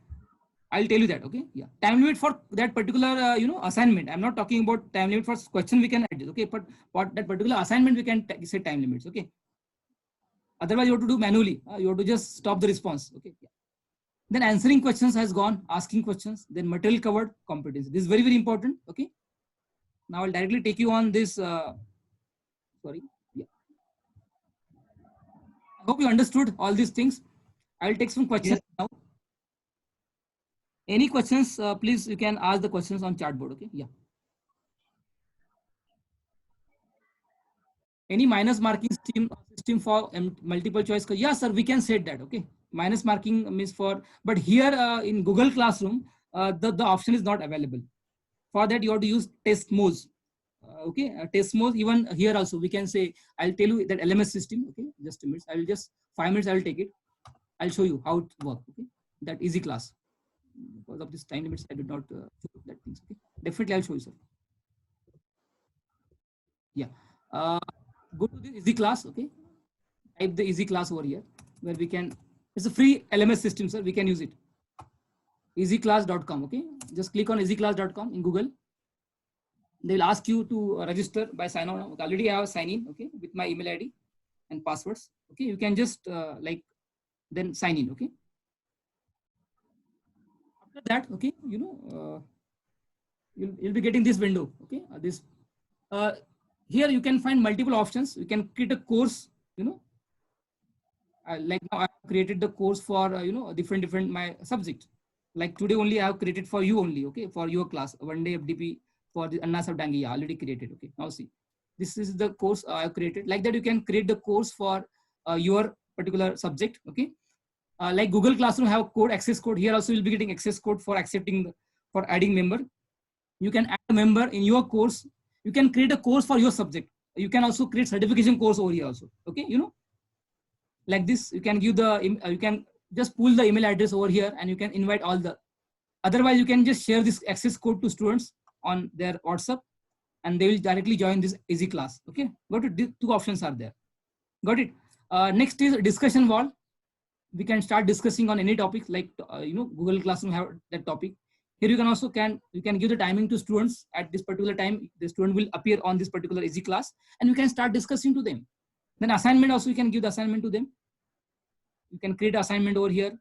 I'll tell you that. Okay, yeah, time limit for that particular assignment. I'm not talking about time limit for question. We can adjust. Okay, but for that particular assignment, we can set time limits. Okay. Otherwise, you have to do manually. You have to just stop the response. Okay. Yeah. Then answering questions has gone. Asking questions. Then material covered, competency. This is very, very important. Okay. Now I'll directly take you on this. Sorry. Yeah. I hope you understood all these things. I'll take some questions now. Any questions, please, you can ask the questions on chat board. Okay. Yeah. Any minus marking system for multiple choice? Yeah, sir, we can set that. Okay. Minus marking means for, but here in Google Classroom, the option is not available. For that, you have to use Tesmos. Okay, Tesmos. Even here also, we can say, I'll tell you that LMS system. Okay, just a minute. I will just 5 minutes. I will take it. I'll show you how it works. Okay, that easy class. Because of this time limits, I did not show that things. Okay, definitely I'll show you, sir. Yeah. go to the easy class. Okay, type the easy class over here where we can. It's a free LMS system, sir. We can use it. easyclass.com. Okay, just click on easyclass.com in Google. They will ask you to register by sign on. Already I have sign in. Okay, with my email ID and passwords. Okay, you can just like then sign in. Okay. After that, okay, you'll be getting this window. Okay, here you can find multiple options. You can create a course. Like now I have created the course for different my subject. Like today only I have created for you only. Okay, for your class, one day FDP for the Anna Savdangi already created. Okay, now see, this is the course I have created. Like that, you can create the course for your particular subject. Okay. Like Google Classroom have code, access code. Here also you'll be getting access code for accepting, for adding member. You can add a member in your course. You can create a course for your subject. You can also create certification course over here also. Okay, like this, you can give you can just pull the email address over here and you can invite all the, otherwise you can just share this access code to students on their WhatsApp and they will directly join this easy class. Okay, got it? These two options are there. Got it? Next is discussion wall. We can start discussing on any topic, like Google Classroom have that topic. Here you can also you can give the timing to students. At this particular time the student will appear on this particular easy class and you can start discussing to them. Then assignment also, you can give the assignment to them. You can create assignment over here,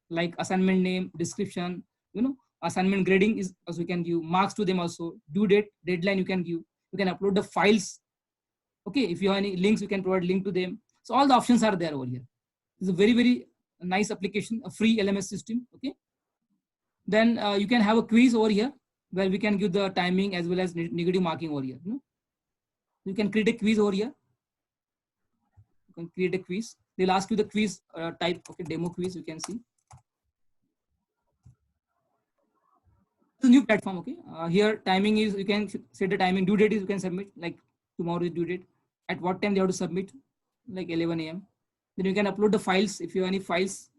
like assignment name, description, assignment grading is also, you can give marks to them also, due date, deadline you can give. You can upload the files. Okay, if you have any links, you can provide link to them. So all the options are there over here. It's a very, very nice application, a free LMS system. Okay. Then you can have a quiz over here where we can give the timing as well as negative marking over here. You can create a quiz over here. You can create a quiz. They'll ask you the quiz type. Okay, demo quiz. You can see. It's a new platform. Okay. Here timing is, you can set the timing. Due date is, you can submit like tomorrow is due date. At what time they have to submit, like 11 a.m. Then you can upload the files. If you have any files,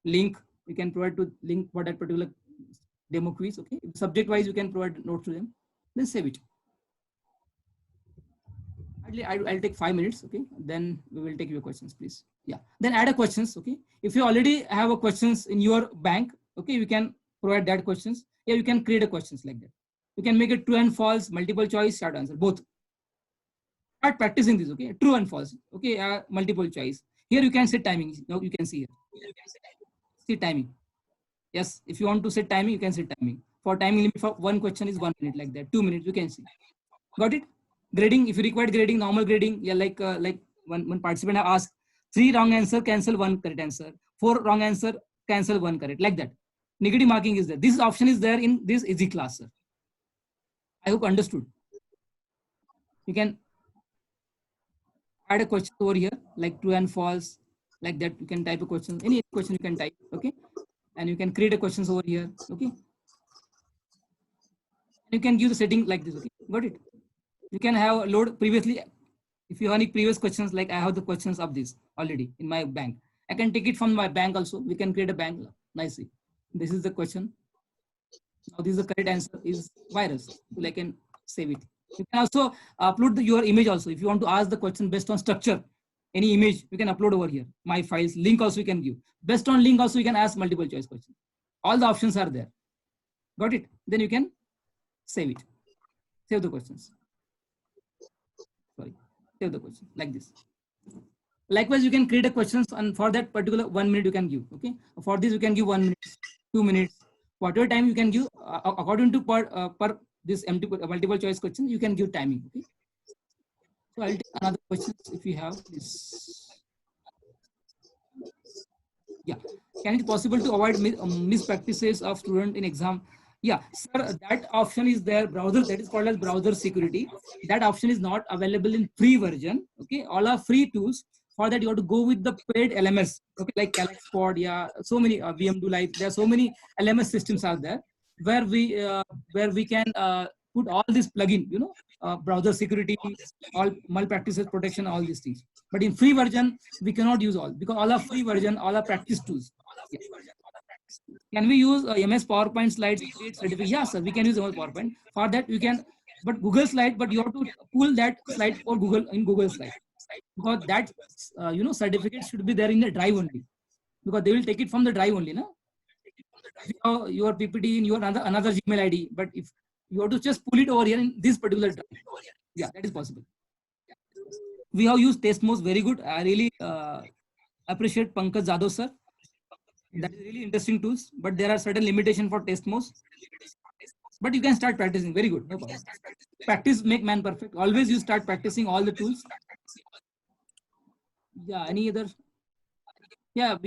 link, you can provide to link for that particular demo quiz. Okay. Subject wise, you can provide notes to them. Then save it. I'll take 5 minutes. Okay. Then we will take your questions, please. Yeah. Then add a questions. Okay. If you already have a questions in your bank, okay, you can provide that questions. Yeah, you can create a questions like that. You can make it true and false, multiple choice, short answer, both. Start practicing this. Okay. True and false. Okay. Multiple choice. Here you can set timing. Now you can see here. See timing. Yes. If you want to set timing, you can set timing. For timing limit for one question is 1 minute, like that. 2 minutes, you can see. Got it? Grading, if you require grading, normal grading, yeah, like one participant have asked 3 wrong answer, cancel 1 correct answer, 4 wrong answer, cancel 1 correct, like that. Negative marking is there. This option is there in this easy class, sir. I hope understood. You can add a question over here, like true and false, like that. You can type a question, any question you can type, okay? And you can create a questions over here, okay? You can give the setting like this, okay? Got it? You can have load previously. If you have any previous questions, like I have the questions of this already in my bank. I can take it from my bank also. We can create a bank nicely. This is the question. Now this is the correct answer is virus. So I can save it. You can also upload your image also. If you want to ask the question based on structure, any image, you can upload over here. My files, link also you can give. Based on link also you can ask multiple choice questions. All the options are there. Got it? Then you can save it. Save the questions. Sorry, save the question like this. Likewise, you can create a questions and for that particular 1 minute you can give. Okay, for this you can give 1 minute, 2 minutes, whatever time you can give according to per this multiple choice question. You can give timing. Okay, so I'll take another question if you have this. Yeah, can it possible to avoid mispractices of student in exam? Yeah, sir, that option is there. Browser, that is called as browser security. That option is not available in free version. Okay, all are free tools. For that, you have to go with the paid LMS. Okay, like CalexPod, yeah, so many VMDO Lite. There are so many LMS systems out there where we can put all this plugin. Browser security, all malpractices protection, all these things. But in free version, we cannot use all because all are free version, all are practice tools. Yeah. Can we use MS PowerPoint slides? Yeah, sir, we can use MS PowerPoint. For that, you can but Google slide, but you have to pull that slide for Google in Google slide, because that certificate should be there in the drive only, because they will take it from the drive only, no? Your PPT in your another Gmail ID, but if you have to just pull it over here in this particular drive, yeah, that is possible. We have used Testmos, very good. I really appreciate Pankaj Jadhav sir. That is really interesting tools, but there are certain limitations for Testmos. But you can start practicing. Very good. No problem. Practice make man perfect. Always you start practicing all the tools. Yeah. Any other? Yeah.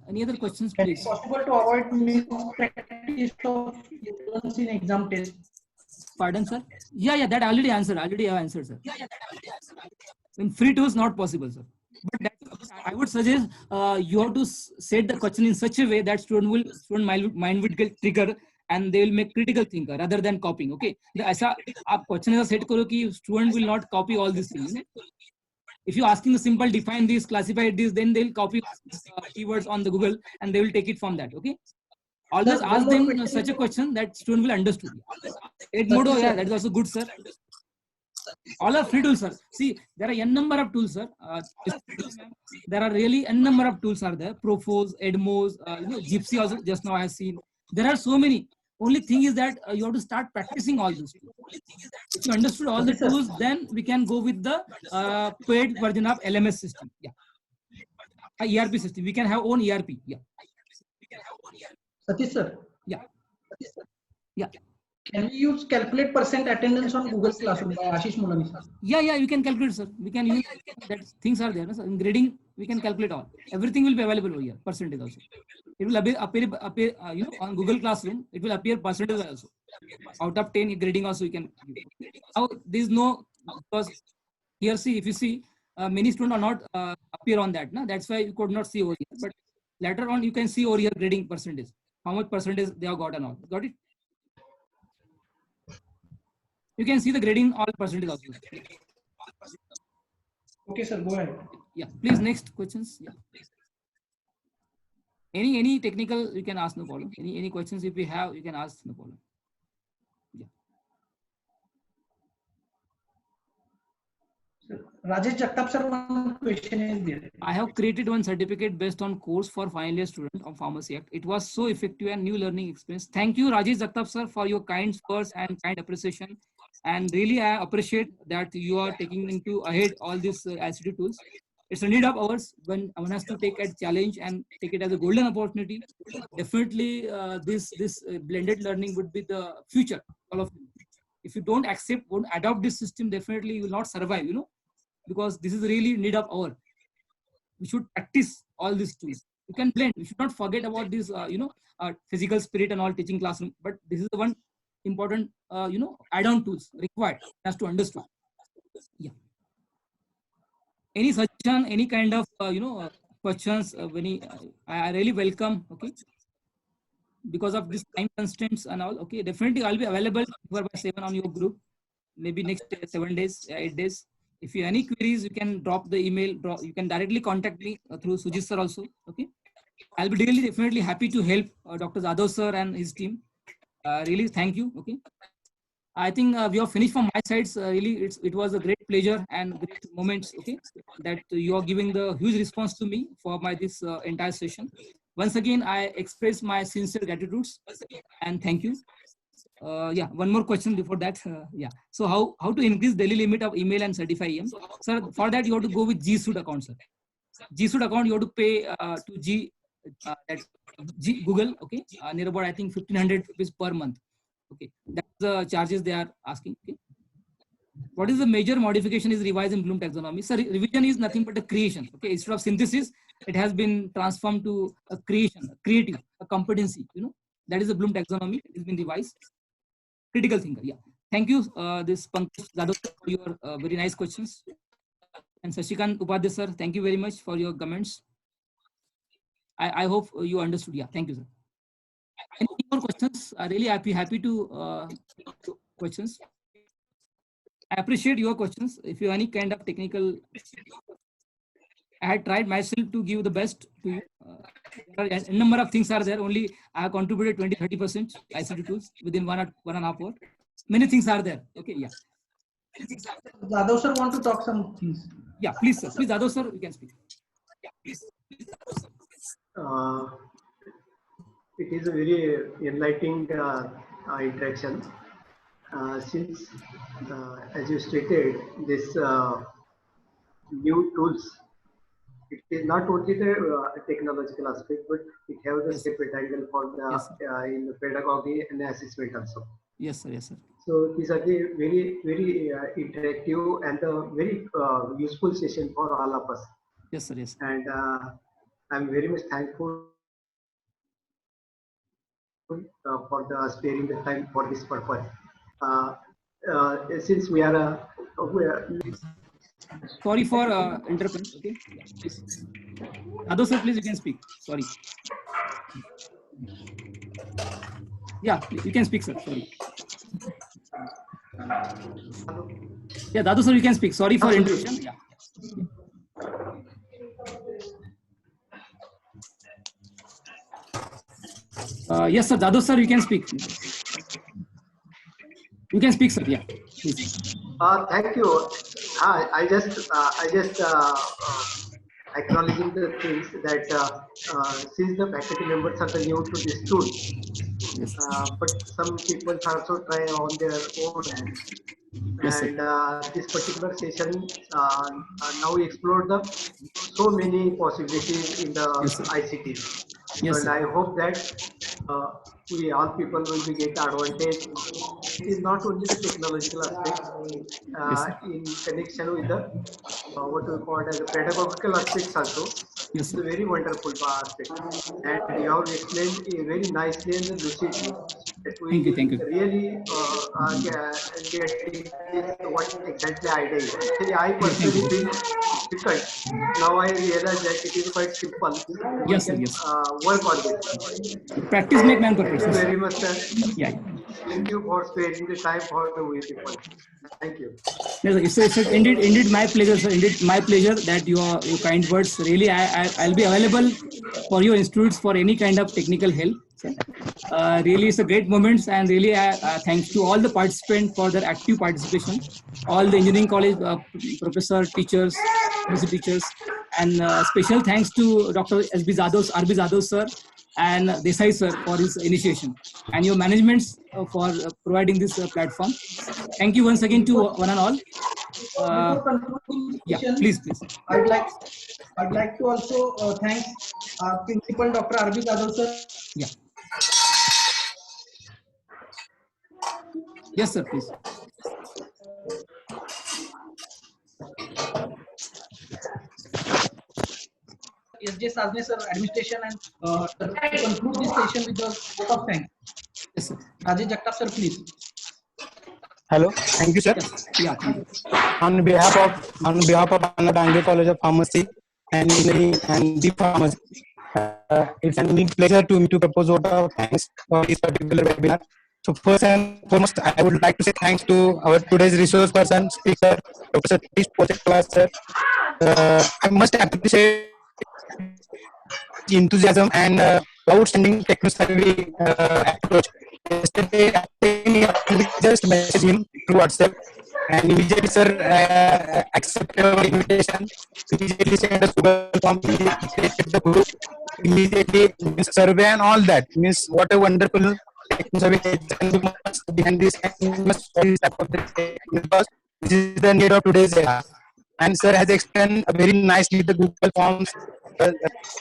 Any other questions, please? Is it possible to avoid mispractice of students in exam test? Pardon, sir? Yeah. That already answered. Already have answered, sir. In free tools, not possible, sir. But that, I would suggest you have to set the question in such a way that student mind will get trigger and they will make critical thinker rather than copying. Okay. ऐसा आप question ऐसा set करो कि student will not copy all these things. If you asking the simple define this, classify this, then they'll copy keywords on the Google and they will take it from that. Okay. Always ask them such a question that student will understood. Edmodo, yeah, that is also good, sir. All are free tools, sir. See, there are n number of tools, sir. There are really n number of tools are there. Profos, Edmos, Gypsy also just now I have seen. There are so many. Only thing is that you have to start practicing all those tools. If you understood all the tools, then we can go with the paid version of LMS system. Yeah. ERP system. We can have own ERP. Yeah. Satish sir. Yeah. Yeah. Can we use calculate percent attendance on Google Classroom by Ashish Mulani sir? Yeah, you can calculate, sir. We can use that. Things are there. No, sir. In grading, we can calculate all. Everything will be available over here. Percentage also. It will appear on Google Classroom. It will appear percentage also. Out of 10, grading also you can. Now there is no, because here see, if you see, many students are not appear on that. No? That's why you could not see over here. But later on, you can see over here grading percentage. How much percentage they have got and all. Got it? You can see the grading all percentage also. Okay, sir. Go ahead. Yeah. Please, next questions. Yeah. Any technical you can ask, no problem. Any questions if you have, you can ask, no problem. Yeah. Rajesh Jagtap sir, one question is there. I have created one certificate based on course for final year student of Pharmacy Act. It was so effective and new learning experience. Thank you, Rajesh Jagtap sir, for your kind words and kind appreciation. And really, I appreciate that you are taking into ahead all these ICT tools. It's a need of ours when one has to take a challenge and take it as a golden opportunity. Definitely, this blended learning would be the future. All of you. If you don't adopt this system, definitely you will not survive. Because this is really need of our. We should practice all these tools. You can blend. We should not forget about this, physical spirit and all teaching classroom. But this is the one important, add-on tools required as to understand. Yeah. Any suggestion, any kind of, questions, I really welcome. Okay. Because of this time constraints and all. Okay. Definitely, I'll be available 24/7 on your group. Maybe next 7 days, 8 days. If you have any queries, you can drop the email. You can directly contact me through Sujit sir also. Okay. I'll be really definitely happy to help Dr. Jadhav sir and his team. Really, thank you. Okay. I think we have finished from my sides. Really, it was a great pleasure and great moments. Okay, that you are giving the huge response to me for this entire session. Once again, I express my sincere gratitudes and thank you. Yeah, one more question before that. Yeah. So how to increase daily limit of email and certify EM? Sir, for that you have to go with G Suite account, sir. G Suite account you have to pay to Google. Okay, near about I think 1,500 rupees per month. Okay, that's the charges they are asking. Okay. What is the major modification is revised in Bloom taxonomy? Sir, revision is nothing but a creation. Okay, instead of synthesis, it has been transformed to a creation, a creative, a competency. That is the Bloom taxonomy. It has been revised. Critical thinker. Yeah. Thank you, this Pankaj Jadhav, for your very nice questions. And Sashikant Upadhyay sir, thank you very much for your comments. I hope you understood. Yeah. Thank you, sir. Any more questions? I really happy to questions. I appreciate your questions. If you have any kind of technical, I had tried myself to give the best to you. A number of things are there. Only I have contributed 20-30% ICT tools within 1.5 hours. Many things are there. Okay, yeah. Many things are there. Jadhav sir want to talk some things. Yeah, please, sir. Please, Jadhav sir, you can speak. Yeah, please. It is a very enlightening interaction. Since, as you stated, this new tools, it is not only the technological aspect, but it has a Yes. separate angle for the Yes, in the pedagogy and assessment also. Yes, sir. Yes, sir. So these are the very interactive and very useful session for all of us. Yes, sir. Yes. And I'm very much thankful for the sparing the time for this purpose. Since we are Sorry for interrupting. Okay. Yeah, please. Jadhav sir, please, you can speak. Sorry. Yeah, you can speak, sir. Sorry. Yeah, Dadu sir, you can speak. Sorry for interruption. Yeah. Yes, sir. Dadu sir, you can speak. You can speak, sir. Yeah. Please. thank you. I just acknowledging the things that since the faculty members are the new to this tool, Yes. but some people also try on their own hand. Yes, sir. And this particular session now we explored the so many possibilities in the Yes, sir. ICT. Yes, And sir. I hope that we all people will be get advantage. It is not only the technological aspect Yes, sir. in connection with the what we call as a pedagogical aspects also. Yes, It's sir. a very wonderful aspect, and you have explained very nicely and lucidly that we Thank you. really get what exactly idea is. Actually, I personally feel difficult. Now I realize that it is quite simple. We Yes, sir. can Yes. work on this. Practice make man Thank perfect. you Yes, very sir. much, sir. Yeah. Thank you for sparing the time for the way people. Thank you. Yes, it's indeed my pleasure, sir. Indeed, my pleasure that your kind words. Really, I'll be available for your institutes for any kind of technical help. Sir. Really, it's a great moment, and really, thanks to all the participants for their active participation. All the engineering college professor, teachers, university teachers, and special thanks to Dr. S.B. Jadhav, R.B. Jadhav, sir, and Desai, sir, for his initiation, and your managements for providing this platform. Thank you once again to one and all. Before concluding the Yeah, session, please. I'd like to also thank Principal Dr. R.B. Jadhav sir. Yeah. Yes, sir, please. S.J. Sajne sir, administration, and to conclude this session with a vote of thanks. Yes, sir. Rajesh Jagtap sir, please. Hello, thank you, sir. Yes. Yeah, thank you. On behalf of Anna Dange College of Pharmacy and Engineering and the Pharmacy, it's an unique pleasure to me to propose vote of thanks for this particular webinar. So first and foremost, I would like to say thanks to our today's resource person, speaker, Professor Satish Polshetwar, sir. I must appreciate enthusiasm and outstanding techno-savvy approach. Yesterday, at 10 a.m., we just messaged him through WhatsApp, and immediately, sir, accepted our invitation. Immediately sent us Google form, immediately created the group, immediately survey and all that. Means what a wonderful techno-savvy behind this, and we must follow this type of thing because this is the need of today's era. And sir has explained very nicely the Google Forms,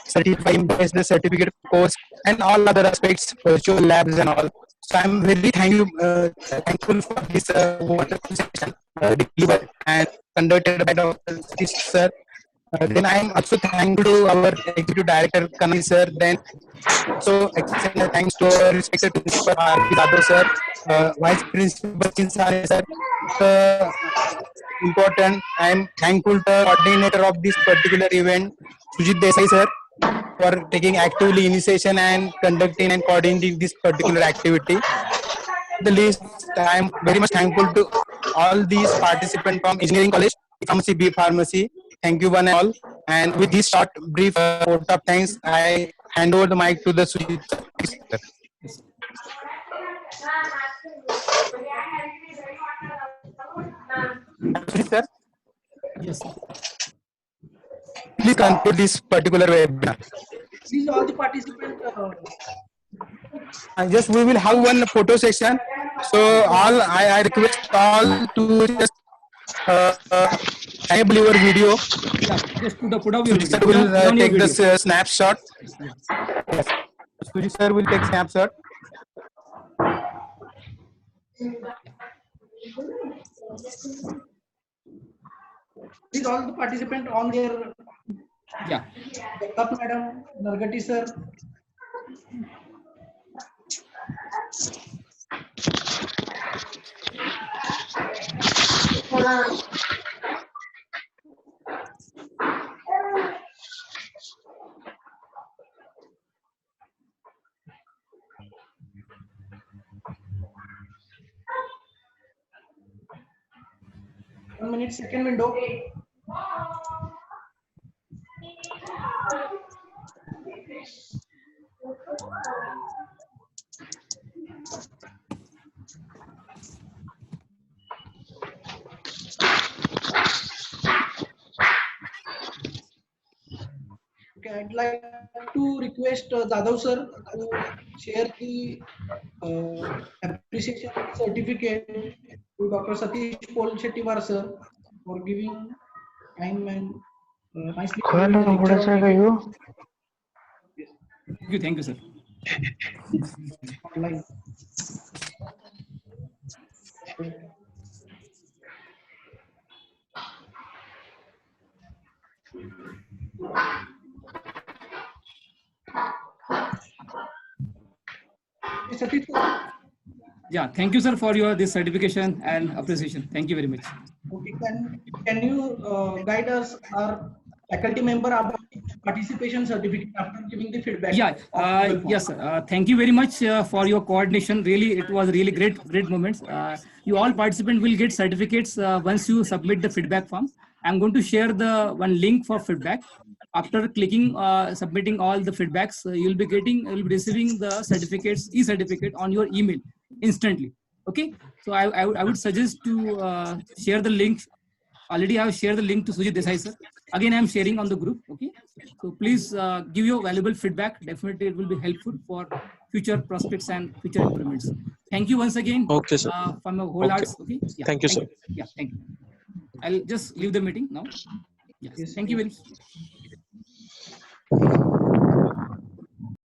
certifying based the certificate course, and all other aspects, virtual labs and all. So I'm very thankful for this wonderful session delivered and conducted by Dr. Satish sir. Then I am also thankful to our executive director Kanai sir. Then also extend thanks to our respected principal R.B. Jadhav sir, vice principal Chinsare sir. Important. I am thankful to the coordinator of this particular event, Sujit Desai sir, for taking actively initiation and conducting and coordinating this particular activity. The least, I am very much thankful to all these participants from Engineering College, Pharmacy, B Pharmacy. Thank you one and all. And with this short, brief vote of thanks, I hand over the mic to the Sujit sir. Yes. Sir, Yes, sir. please conclude this particular webinar. These all the participants. And just we will have one photo session. So all I request all to just enable your video. Yeah, just put up your Sujit video. sir will Put on your take video. the snapshot. Yeah. Yes. Sujit sir will take snapshot. These all the participants on their. Yeah. Up, Madam Nargati sir. One minute, second window. Okay, I'd like to request Jadhav sir to share the appreciation certificate to Dr. Satish Polshettiwar sir for giving time and nicely giving the lecture on video. Thank you, sir. Online. Satish sir. Yeah, thank you, sir, for your this certification and appreciation. Thank you very much. Okay, can you guide us, our faculty member, about participation certificate after giving the feedback? Yeah, yes, sir. Thank you very much for your coordination. Really, it was really great moments. You all participants will get certificates once you submit the feedback form. I'm going to share the one link for feedback. After clicking submitting all the feedbacks, you'll be receiving the certificates, e-certificate on your email instantly. Okay, so I would suggest to share the link. Already I have shared the link to Sujit Desai sir. Again, I am sharing on the group. Okay, so please give your valuable feedback. Definitely, it will be helpful for future prospects and future improvements. Thank you once again. Okay, sir. From my whole hearts. Okay. Yeah, Thank you, sir. Yeah, thank you. I'll just leave the meeting now. Yes. Thank you very much.